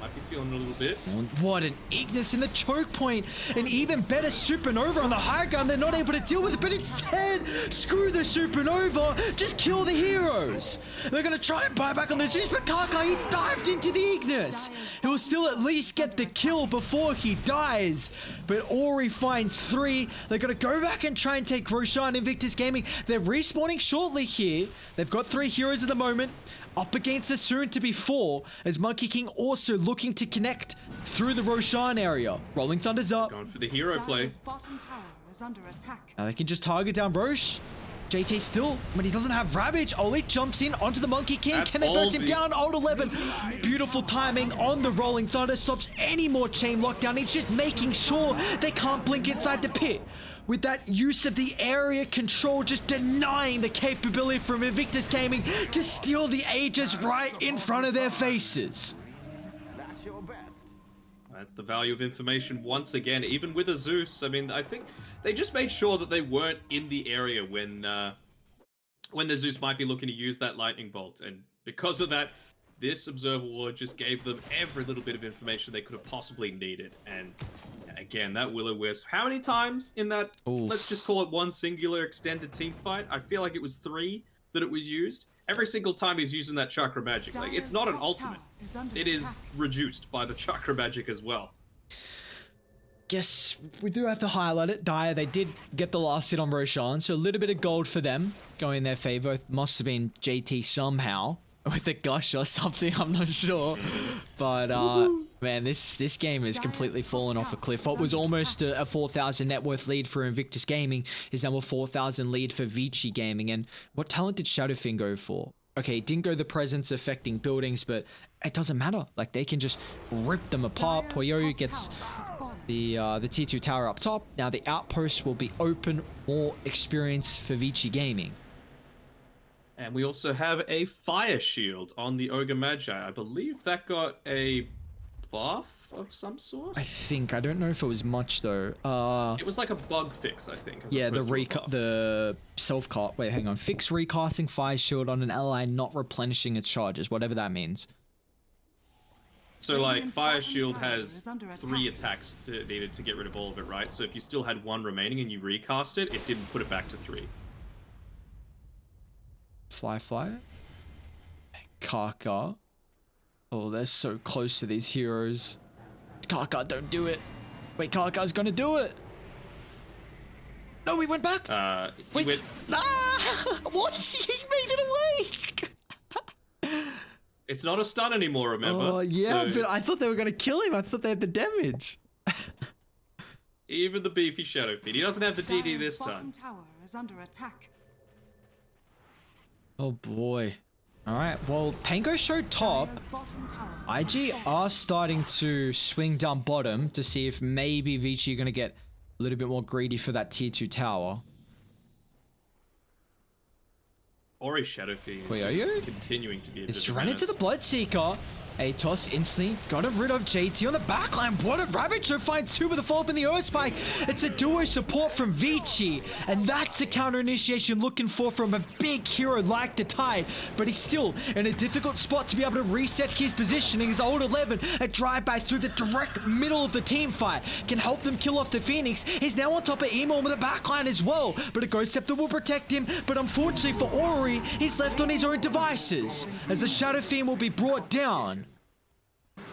might be feeling a little bit. What an Ignis in the choke point. An even better Supernova on the high ground. They're not able to deal with it, but instead, screw the Supernova. Just kill the heroes. They're going to try and buy back on the Zeus, but Kaka, he dived into the Ignis. He'll still at least get the kill before he dies. But Ori finds 3. They're going to go back and try and take Roshan Invictus Gaming. They're respawning shortly here. They've got 3 heroes at the moment. Up against the soon-to-be 4, as Monkey King also looking to connect through the Roshan area. Rolling Thunder's up. Going for the hero play. Dire's bottom tower is under attack. Now they can just target down Roche. JT still, but he doesn't have Ravage. Oli jumps in onto the Monkey King. That's Can they burst him ballsy. down? Old 11. Beautiful timing on the Rolling Thunder. Stops any more chain lockdown. He's just making sure they can't blink inside the pit. With that use of the area control, just denying the capability from Invictus Gaming to steal the Aegis right in front of their faces. That's the value of information once again, even with a Zeus. I mean, I think they just made sure that they weren't in the area when the Zeus might be looking to use that lightning bolt. And because of that, this Observer Ward just gave them every little bit of information they could have possibly needed. And again, that Will-O-Wisp. How many times in that, let's just call it one singular extended team fight? I feel like it was 3 that it was used. Every single time he's using that Chakra Magic. Like, it's not an ultimate. It is reduced by the Chakra Magic as well. Guess we do have to highlight it. Dire, they did get the last hit on Roshan, so a little bit of gold for them going in their favor. It must have been JT somehow. With the gush or something, I'm not sure. But, man, this game has completely fallen off a cliff. What was almost a 4,000 net worth lead for Invictus Gaming is now a 4,000 lead for Vici Gaming. And what talent did Shadow Fiend go for? okay, didn't go the presence affecting buildings, but it doesn't matter. Like, they can just rip them apart. Poyo gets the tier 2 tower up top. Now the outpost will be open, more experience for Vici Gaming. And we also have a fire shield on the Ogre Magi. I believe that got a buff of some sort. I don't know if it was much though. It was like a bug fix, I think. Yeah, the self-cast. Wait, hang on. Fix recasting fire shield on an ally not replenishing its charges, whatever that means. So like fire shield has 3 attacks needed to get rid of all of it, right? So if you still had 1 remaining and you recast it, it didn't put it back to 3. Fly. Kaka. Oh, they're so close to these heroes. Kaka, don't do it. Wait, Kaka's gonna do it. No, we went back. Wait. What? He made it away. It's not a stun anymore, remember? Oh, yeah, but I thought they were gonna kill him. I thought they had the damage. Even the beefy Shadow Fiend. He doesn't have the DD this time. Tower is under attack. Oh boy. Alright, well, Pango showed top. IG are starting to swing down bottom to see if maybe Vici are going to get a little bit more greedy for that tier 2 tower. Or a Shadow Fiend is continuing to be a It's run into the Bloodseeker. Atos instantly got rid of JT on the backline. What a ravage to find 2 with a follow-up in the Earth Spike. It's a duo support from Vici, and that's the counter initiation looking for from a big hero like the Tide. But he's still in a difficult spot to be able to reset his positioning. His old 11, a drive-by through the direct middle of the team fight, can help them kill off the Phoenix. He's now on top of Emo with a backline as well, but a Ghost Scepter will protect him. But unfortunately for Ori, he's left on his own devices, as the Shadow Fiend will be brought down.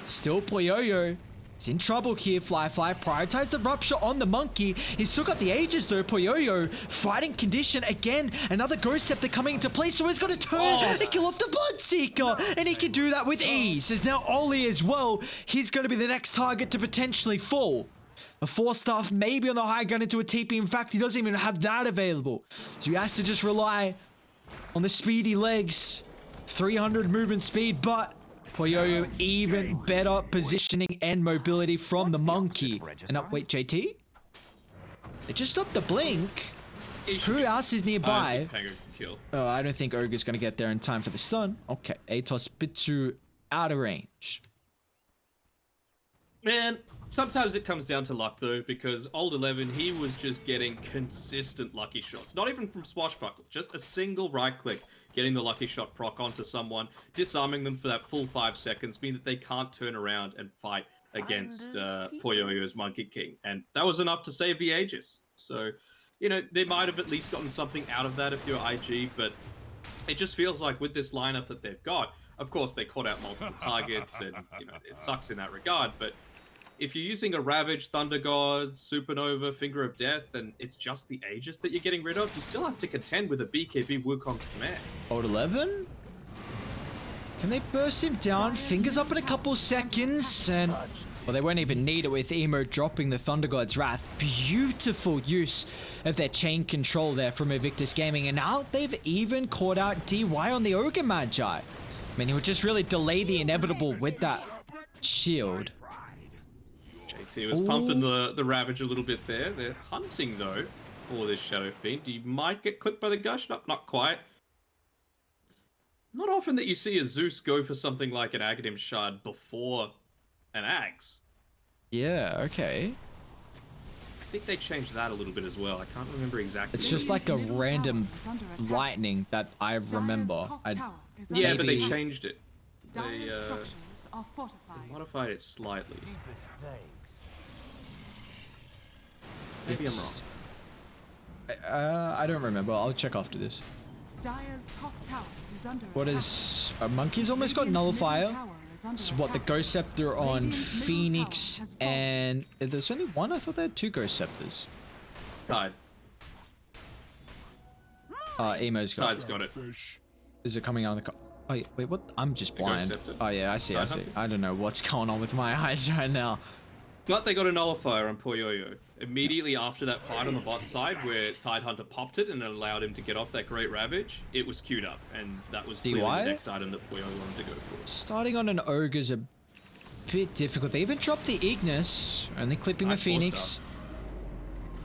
Still, Poyo is in trouble here. Fly prioritized the rupture on the monkey. He's still got the Aegis though. Poyo fighting condition again. Another Ghost Scepter coming into play, so he's got to turn and kill off the Bloodseeker, and he can do that with ease. There's now Oli as well. He's going to be the next target to potentially fall. A 4-star maybe on the high gun into a TP. In fact, he doesn't even have that available, so he has to just rely on the speedy legs. 300 movement speed, but Poyo even better positioning and mobility from the monkey. And wait, JT? They just stopped the blink. Who else is nearby? Oh, I don't think Ogre's gonna get there in time for the stun. Okay, Atos bit too out of range. Man, sometimes it comes down to luck though, because old 11, he was just getting consistent lucky shots. Not even from Swashbuckle, just a single right click, getting the lucky shot proc onto someone, disarming them for that full 5 seconds, mean that they can't turn around and fight against Poyoyo's Monkey King. And that was enough to save the Aegis. So, you know, they might have at least gotten something out of that if you're IG, but it just feels like with this lineup that they've got, of course they caught out multiple targets and, you know, it sucks in that regard, but if you're using a Ravage, Thunder God, Supernova, Finger of Death, and it's just the Aegis that you're getting rid of, you still have to contend with a BKB Wukong's command. Old 11? Can they burst him down? Fingers up in a couple seconds, and well, they won't even need it with Emo dropping the Thunder God's Wrath. Beautiful use of their chain control there from Invictus Gaming, and now they've even caught out DY on the Ogre Magi. I mean, he would just really delay the inevitable with that shield. He was pumping the Ravage a little bit there. They're hunting, though, for this Shadow Fiend. He might get clipped by the Gush. Not quite. Not often that you see a Zeus go for something like an Aghanim Shard before an Axe. Yeah, okay. I think they changed that a little bit as well. I can't remember exactly. It's just like a random lightning that I remember. Yeah, but they changed it. They are fortified. They modified it slightly. Maybe I'm wrong. I don't remember. I'll check after this. Dire's top tower is under what is... Monkey's almost got Nullifier. So what, the Ghost Scepter on Phoenix and... There's only one? I thought they had 2 Ghost Scepters. Tide. Emo's got it. Tide's got it. Is it coming out of the... Oh, wait, what? I'm just blind. Oh, yeah, I see. I don't know what's going on with my eyes right now. But they got a nullifier on Poyoyo. Immediately after that fight on the bot side where Tidehunter popped it and it allowed him to get off that Great Ravage, it was queued up, and that was clearly the next item that Poyoyo wanted to go for. Starting on an Ogre's a bit difficult. They even dropped the Ignis, only clipping the Phoenix.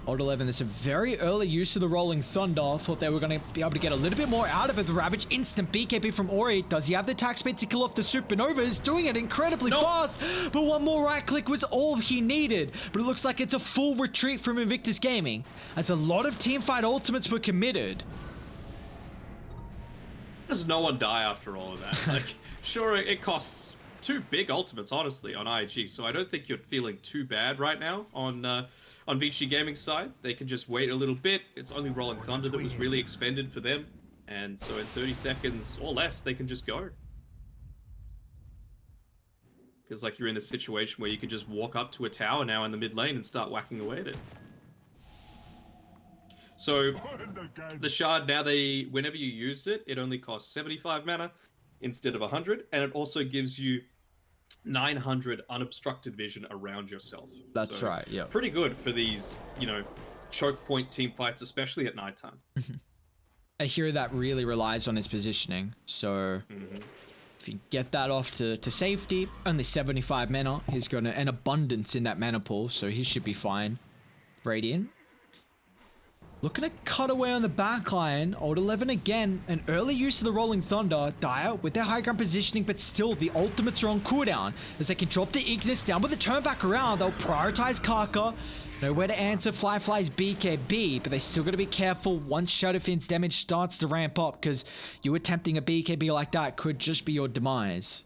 Odd 11, there's a very early use of the Rolling Thunder. Thought they were going to be able to get a little bit more out of it. The Ravage, instant BKB from Ori. Does he have the attack speed to kill off the Supernovas? Doing it incredibly fast, but one more right click was all he needed. But it looks like it's a full retreat from Invictus Gaming, as a lot of teamfight ultimates were committed. Does no one die after all of that? Like, sure, it costs 2 big ultimates, honestly, on IG, so I don't think you're feeling too bad right now on Vici Gaming's side. They can just wait a little bit. It's only Rolling Thunder that was really expended for them. And so in 30 seconds or less, they can just go. Feels like you're in a situation where you can just walk up to a tower now in the mid lane and start whacking away at it. So the shard now, whenever you use it, it only costs 75 mana instead of 100. And it also gives you 900 unobstructed vision around yourself. That's right, yeah. Pretty good for these, choke point team fights, especially at nighttime. A hero that really relies on his positioning, so if you get that off to safety, only 75 mana, he's got an abundance in that mana pool, so he should be fine. Radiant. Looking to cut away on the backline. Old 11 again. An early use of the Rolling Thunder. Dire with their high ground positioning, but still the ultimates are on cooldown. As they can drop the Ignis down with the turn back around. They'll prioritize Kaka. Nowhere to answer Fly's BKB, but they still got to be careful once Shadowfiend's damage starts to ramp up, because you attempting a BKB like that could just be your demise.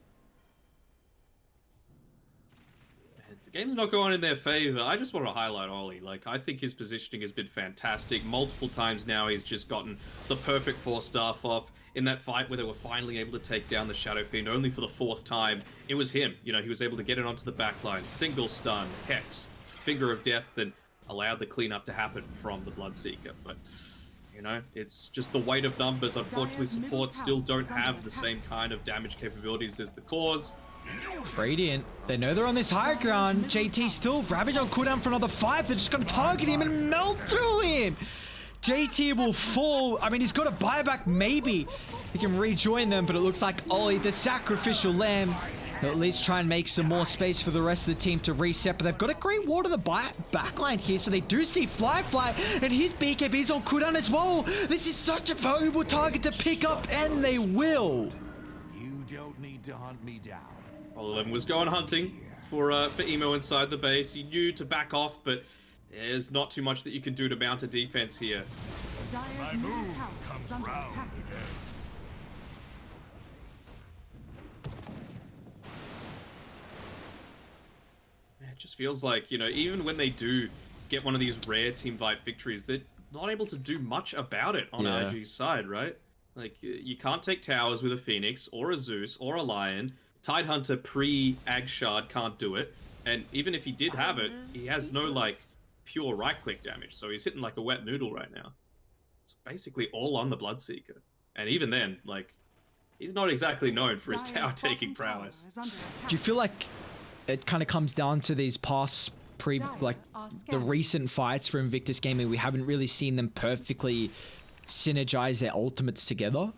The game's not going in their favor. I just want to highlight Ollie. Like, I think his positioning has been fantastic. Multiple times now he's just gotten the perfect 4-star off. In that fight where they were finally able to take down the Shadow Fiend only for the 4th time, it was him. He was able to get it onto the backline. Single stun, Hex, Finger of Death, that allowed the cleanup to happen from the Bloodseeker. But, it's just the weight of numbers. Unfortunately, supports still don't have the same kind of damage capabilities as the cores. Radiant, they know they're on this high ground. JT still Ravage on cooldown for another 5. They're just going to target him and melt through him. JT will fall. I mean, he's got a buyback. Maybe he can rejoin them, but it looks like Ollie, the sacrificial lamb, will at least try and make some more space for the rest of the team to reset. But they've got a great ward of the backline here, so they do see Fly, and his BKB's on cooldown as well. This is such a valuable target to pick up, and they will. You don't need to hunt me down. 11 was going hunting for Emo inside the base. He knew to back off, but there's not too much that you can do to mount a defense here. Dire's middle tower is under attack. It just feels like, even when they do get one of these rare team fight victories, they're not able to do much about it on IG's side, right? Like, you can't take towers with a Phoenix or a Zeus or a Lion. Tidehunter pre-Ag Shard can't do it, and even if he did have it, he has no, pure right-click damage, so he's hitting like a wet noodle right now. It's basically all on the Bloodseeker, and even then, he's not exactly known for his tower-taking prowess. Do you feel like it kind of comes down to these past the recent fights for Invictus Gaming? We haven't really seen them perfectly synergize their ultimates together?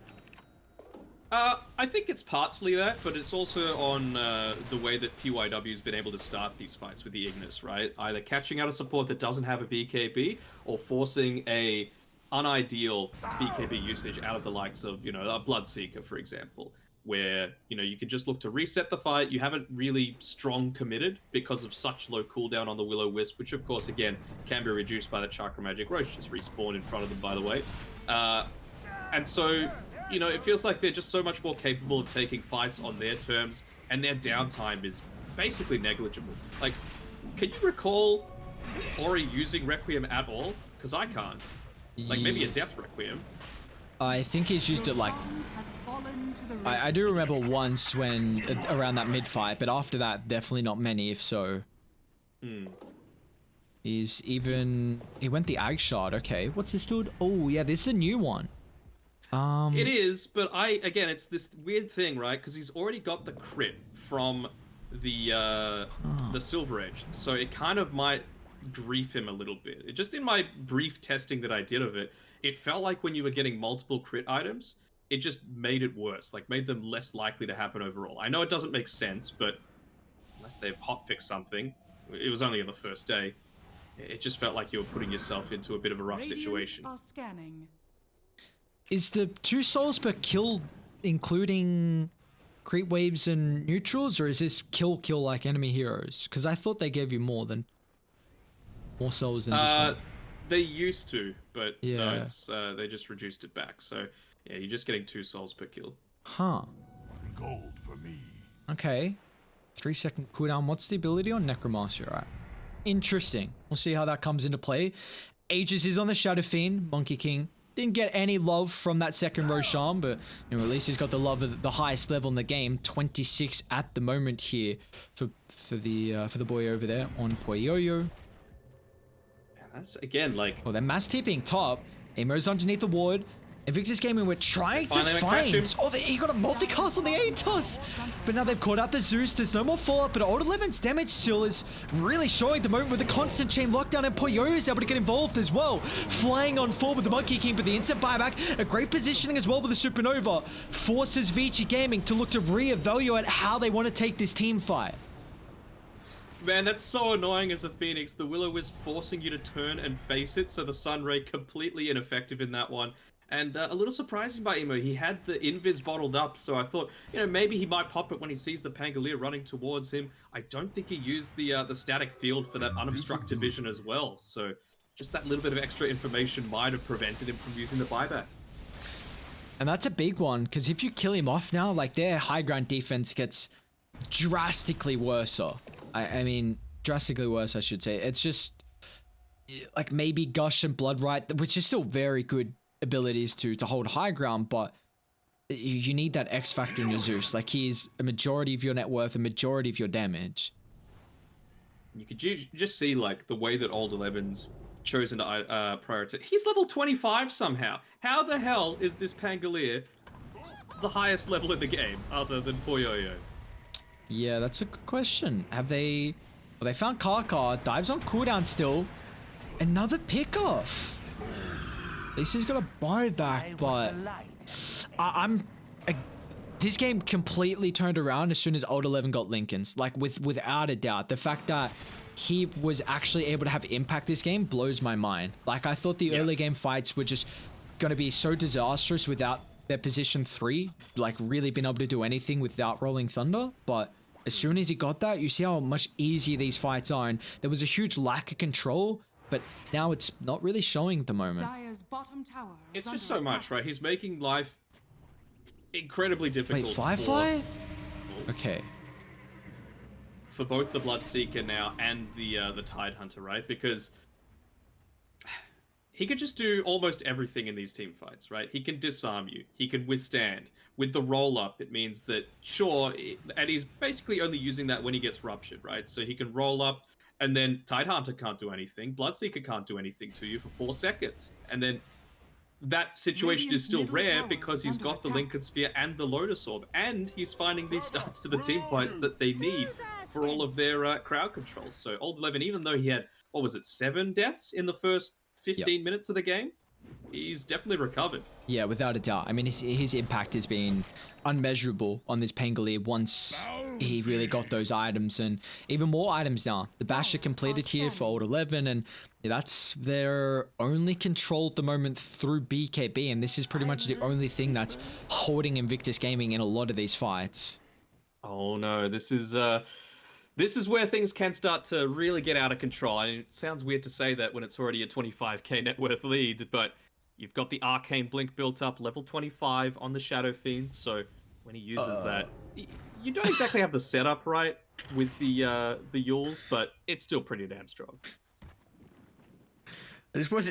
I think it's partly that, but it's also on the way that PYW's been able to start these fights with the Ignis, right? Either catching out a support that doesn't have a BKB, or forcing a unideal BKB usage out of the likes of, a Bloodseeker, for example, where, you can just look to reset the fight. You haven't really strong committed because of such low cooldown on the Will-O-Wisp, which of course, again, can be reduced by the Chakra Magic. Roche just respawned in front of them, by the way. And so, it feels like they're just so much more capable of taking fights on their terms, and their downtime is basically negligible. Like, can you recall Ori using Requiem at all? Because I can't. Like, maybe a Death Requiem. I think he's used it I do remember once when around that mid fight, but after that, definitely not many, if so. He went the Ag Shard. Okay, what's this dude? Oh yeah, this is a new one. It is, but again, it's this weird thing, right? Because he's already got the crit from the Silver Edge, so it kind of might grief him a little bit. It just in my brief testing that I did of it, it felt like when you were getting multiple crit items, it just made it worse, like made them less likely to happen overall. I know it doesn't make sense, but unless they've hotfixed something, it was only on the first day. It just felt like you were putting yourself into a bit of a rough situation. Are scanning. Is the 2 souls per kill including creep waves and neutrals, or is this kill like enemy heroes? Because I thought they gave you more souls than just one. They used to, but Yeah. no, it's they just reduced it back. So yeah, you're just getting 2 souls per kill. Huh. Gold for me. Okay. 3-second cooldown. What's the ability on Necromancer? Right. Interesting. We'll see how that comes into play. Aegis is on the Shadow Fiend. Monkey King didn't get any love from that second Roshan, but you know, at least he's got the love of the highest level in the game. 26 at the moment here for the boy over there on Poyoyo. And that's again like Well, they're mass tipping top. Emo's underneath the ward. Invictus Gaming were trying to Finally catch him. find. Oh, he got a multicast on the Atos. But now they've caught out the Zeus. There's no more fallout. But Old 11's damage still is really showing the moment with the constant chain lockdown. And Poyo is able to get involved as well. Flying on forward with the Monkey King. But the instant buyback. A great positioning as well with the Supernova. Forces Vici Gaming to look to reevaluate how they want to take this team fight. Man, that's so annoying as a Phoenix. The Will-O-Wisp forcing you to turn and face it, so the Sunray completely ineffective in that one. And a little surprising by Emo, he had the Invis bottled up, so I thought, you know, maybe he might pop it when he sees the Pangolier running towards him. I don't think he used the static field for that unobstructed vision as well, so just that little bit of extra information might have prevented him from using the buyback. And that's a big one, because if you kill him off now, like their high ground defense gets drastically worse. I mean, drastically worse, I should say. It's just like maybe Gush and Bloodright, which is still very good abilities to hold high ground, but you need that X factor in your Zeus. Like he's a majority of your net worth, a majority of your damage. You could just see like the way that Old 11's chosen to prioritize. He's level 25 somehow. How the hell is this Pangolier the highest level in the game other than Poyoyo? Yeah, that's a good question. Have they... Well, they found Karkar. Dives on cooldown still. Another pickoff. At least he's got a buyback, but... This game completely turned around as soon as Old 11 got Lincolns. Like, without a doubt. The fact that he was actually able to have impact this game blows my mind. Like, I thought the early game fights were just going to be so disastrous without their position 3. Like, really being able to do anything without Rolling Thunder. But as soon as he got that, you see how much easier these fights are. And there was a huge lack of control. But now it's not really showing at the moment. Dire's bottom tower It's is just under so attack. much, right? He's making life incredibly difficult. Wait, Firefly? Okay. For both the Bloodseeker now and the Tidehunter, right? Because he could just do almost everything in these team fights, right? He can disarm you. He can withstand. With the roll-up, it means that, sure, and he's basically only using that when he gets ruptured, right? So he can roll up, and then Tidehunter can't do anything. Bloodseeker can't do anything to you for 4 seconds. And then that situation is still rare because he's got the Lincoln Sphere and the Lotus Orb. And he's finding these starts to the team fights that they need for all of their crowd control. So Old 11, even though he had, what was it, 7 deaths in the first 15 minutes of the game, he's definitely recovered. Yeah, without a doubt. I mean, his impact has been unmeasurable on this Pangolier once he really got those items, and even more items now. The Basher completed here for Old 11, and that's their only control at the moment through BKB, and this is pretty much the only thing that's holding Invictus Gaming in a lot of these fights. Oh no, this is where things can start to really get out of control. I mean, it sounds weird to say that when it's already a 25k net worth lead, but you've got the Arcane Blink built up, level 25 on the Shadow Fiend, so when he uses that, you don't exactly have the setup right with the Yules, but it's still pretty damn strong. I just watched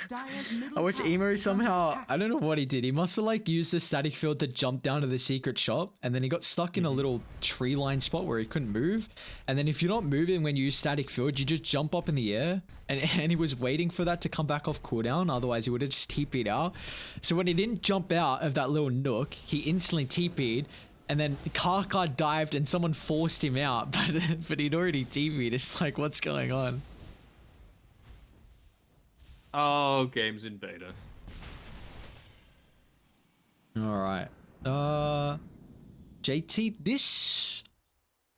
Dire's middle I watched tower Emo is under somehow, attack. I don't know what he did. He must have like used the static field to jump down to the secret shop, and then he got stuck in a little tree line spot where he couldn't move. And then if you're not moving when you use static field, you just jump up in the air, and he was waiting for that to come back off cooldown, otherwise he would have just TP'd out. So when he didn't jump out of that little nook, he instantly TP'd, and then Kaka dived and someone forced him out, but he'd already TV'd. It's like, what's going on? Oh, game's in beta. All right. JT, this...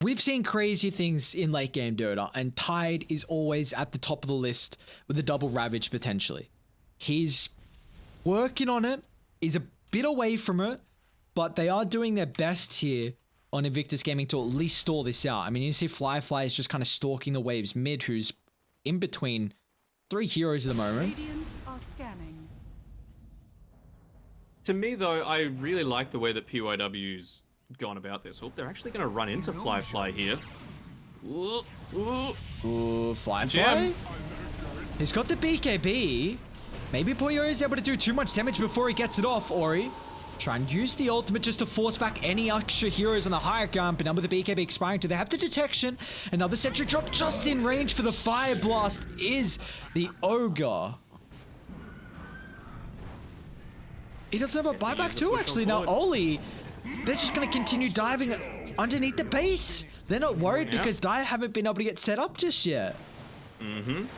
We've seen crazy things in late game Dota, and Tide is always at the top of the list with a double Ravage potentially. He's working on it. He's a bit away from it, but they are doing their best here on Invictus Gaming to at least stall this out. I mean, you see Fly is just kind of stalking the waves mid, who's in between 3 heroes at the moment. Radiant are scanning. To me, though, I really like the way that PYW's gone about this. Oh, they're actually going to run into Fly here. Ooh, ooh. Ooh, Fly. Jam. He's got the BKB. Maybe Puyo is able to do too much damage before he gets it off. Ori try and use the ultimate just to force back any extra heroes on the higher ground. But now with the BKB expiring, do they have the detection? Another sentry drop just in range for the Fire Blast is the Ogre. He doesn't have a buyback too, actually. Now, Oli, they're just going to continue diving underneath the base. They're not worried because Dire haven't been able to get set up just yet.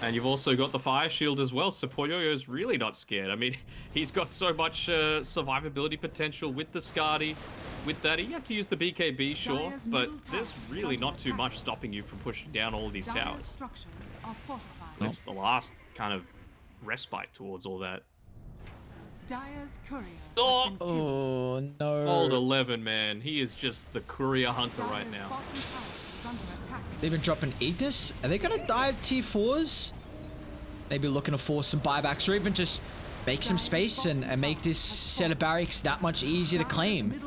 And you've also got the Fire Shield as well, so Polyoyo's really not scared. I mean, he's got so much survivability potential with the Skadi. With that, he had to use the BKB, sure, but there's really not too much stopping you from pushing down all of these towers. Structures are fortified. It's the last kind of respite towards all that. Dire's courier. Oh! Oh, no. Old 11, man. He is just the courier hunter right Dire's now. bottom tower is under attack. They've been dropping Ignis. Are they going to dive T4s? Maybe looking to force some buybacks or even just make some space and make this set of barracks that much easier to claim.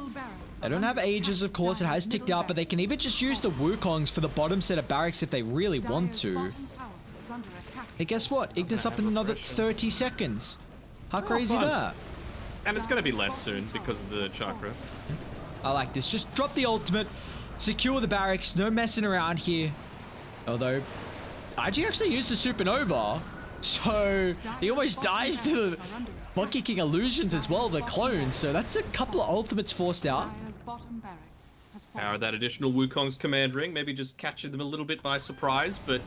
They don't have ages, of course. It has ticked out, but they can even just use the Wukongs for the bottom set of barracks if they really want to. Hey, guess what? Ignis up in another 30 seconds. How crazy that? And it's going to be less soon because of the chakra. I like this. Just drop the ultimate. Secure the barracks. No messing around here. Although, IG actually used the supernova. So, he almost dies to the Monkey King illusions as well, the clones. So, that's a couple of ultimates forced out. Power that additional Wukong's command ring. Maybe just catching them a little bit by surprise. But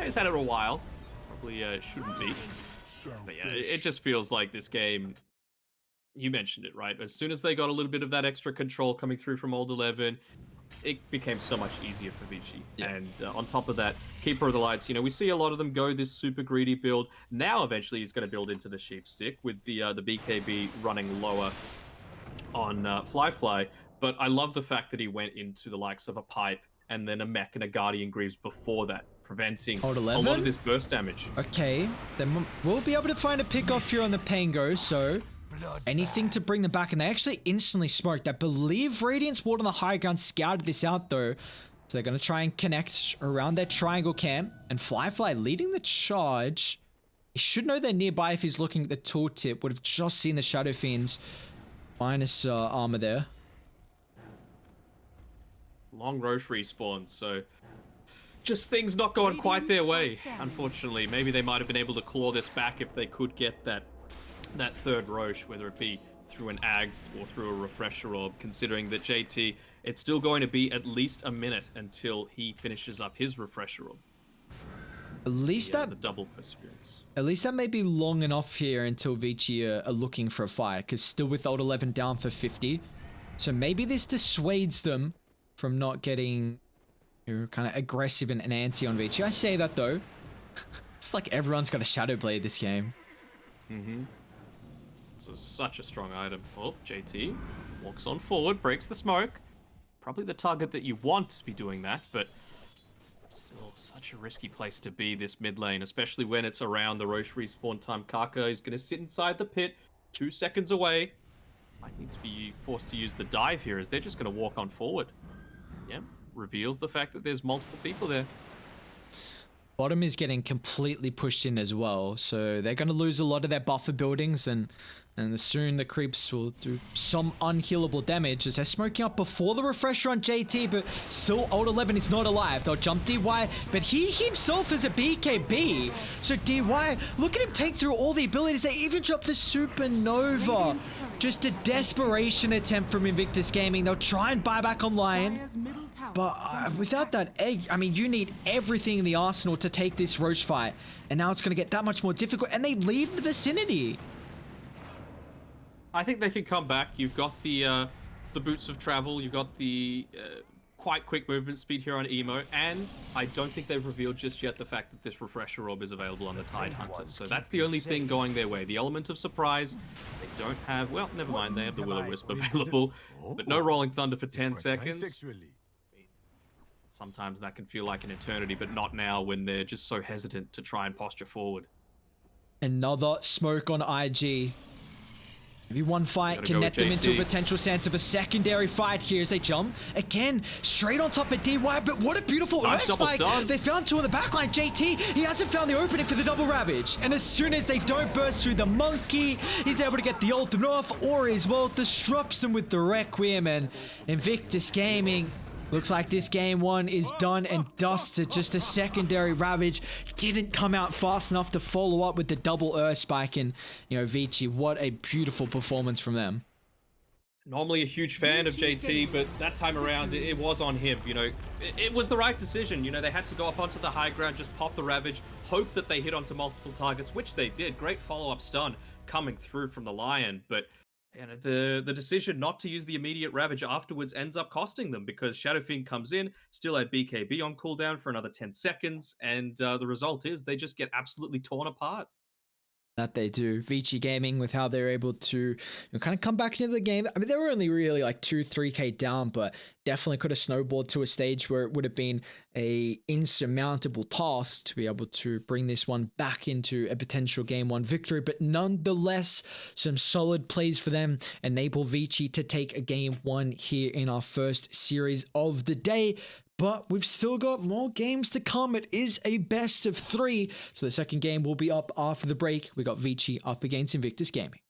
he's had it a while. Probably shouldn't be. But yeah, it just feels like this game, you mentioned it, right? As soon as they got a little bit of that extra control coming through from Old 11, it became so much easier for Vici. Yeah. And on top of that, Keeper of the Lights, you know, we see a lot of them go this super greedy build. Now, eventually, he's going to build into the Sheep Stick with the BKB running lower on Fly. But I love the fact that he went into the likes of a Pipe and then a Mech and a Guardian Greaves before that, preventing a lot of this burst damage. Okay, then we'll be able to find a pick off here on the Pango, so anything to bring them back. And they actually instantly smoked. I believe Radiant's Ward on the high ground scouted this out though. So they're going to try and connect around their triangle camp. And Fly leading the charge. He should know they're nearby if he's looking at the tooltip. Would have just seen the Shadow Fiends minus armor there. Long Roche respawns, so just things not going quite their way, unfortunately. Maybe they might have been able to claw this back if they could get that third Roche, whether it be through an Ags or through a Refresher Orb, considering that JT, it's still going to be at least a minute until he finishes up his Refresher Orb. At least the double Perseverance. At least that may be long enough here until Vici are looking for a fire, because still with Old 11 down for 50. So maybe this dissuades them from not getting kind of aggressive and antsy on Vici. I say that though. It's like everyone's got a Shadow Blade this game. It's such a strong item. Oh, JT walks on forward, breaks the smoke. Probably the target that you want to be doing that, but still such a risky place to be this mid lane, especially when it's around the Roche respawn time. Kaka is going to sit inside the pit, 2 seconds away. Might need to be forced to use the dive here as they're just going to walk on forward. Yeah, reveals the fact that there's multiple people there. Bottom is getting completely pushed in as well, so they're going to lose a lot of their buffer buildings, and And soon the creeps will do some unhealable damage as they're smoking up before the refresher on JT, but still Old 11 is not alive. They'll jump DY, but he himself is a BKB. So DY, look at him take through all the abilities. They even drop the Supernova. Just a desperation attempt from Invictus Gaming. They'll try and buy back online. Dire's middle tower But without that egg, I mean, you need everything in the arsenal to take this Roche fight. And now it's going to get that much more difficult. And they leave the vicinity. I think they can come back. You've got the boots of travel. You've got the quite quick movement speed here on Emo, and I don't think they've revealed just yet the fact that this refresher orb is available on the Tide Hunter. So that's the only thing going their way. The element of surprise. They don't have. Well, never mind. They have the Will-O-Wisp available, but no Rolling Thunder for 10 seconds. Sometimes that can feel like an eternity, but not now when they're just so hesitant to try and posture forward. Another smoke on IG. Maybe one fight Gotta can go net with them into a JT. potential sense of a secondary fight here as they jump. Again, straight on top of DY, but what a beautiful Nice Earth double spike. stun. They found two on the backline. JT, he hasn't found the opening for the double ravage. And as soon as they don't burst through the monkey, he's able to get the ultimate off, or as well disrupts them with the Requiem. And Invictus Gaming, looks like this game one is done and dusted. Just a secondary ravage didn't come out fast enough to follow up with the double Earth spike. And, you know, Vici, what a beautiful performance from them. Normally a huge fan of JT, but that time around it was on him. You know, it was the right decision. You know, they had to go up onto the high ground, just pop the Ravage, hope that they hit onto multiple targets, which they did. Great follow-up stun coming through from the Lion, but the decision not to use the immediate Ravage afterwards ends up costing them, because Shadow Fiend comes in, still had BKB on cooldown for another 10 seconds, and the result is they just get absolutely torn apart. That they do. Vici Gaming, with how they're able to kind of come back into the game. I mean, they were only really like 2-3k down, but definitely could have snowballed to a stage where it would have been a insurmountable task to be able to bring this one back into a potential game one victory. But nonetheless, some solid plays for them enable Vici to take a game one here in our first series of the day. But we've still got more games to come. It is a best of 3. So the second game will be up after the break. We got Vici up against Invictus Gaming.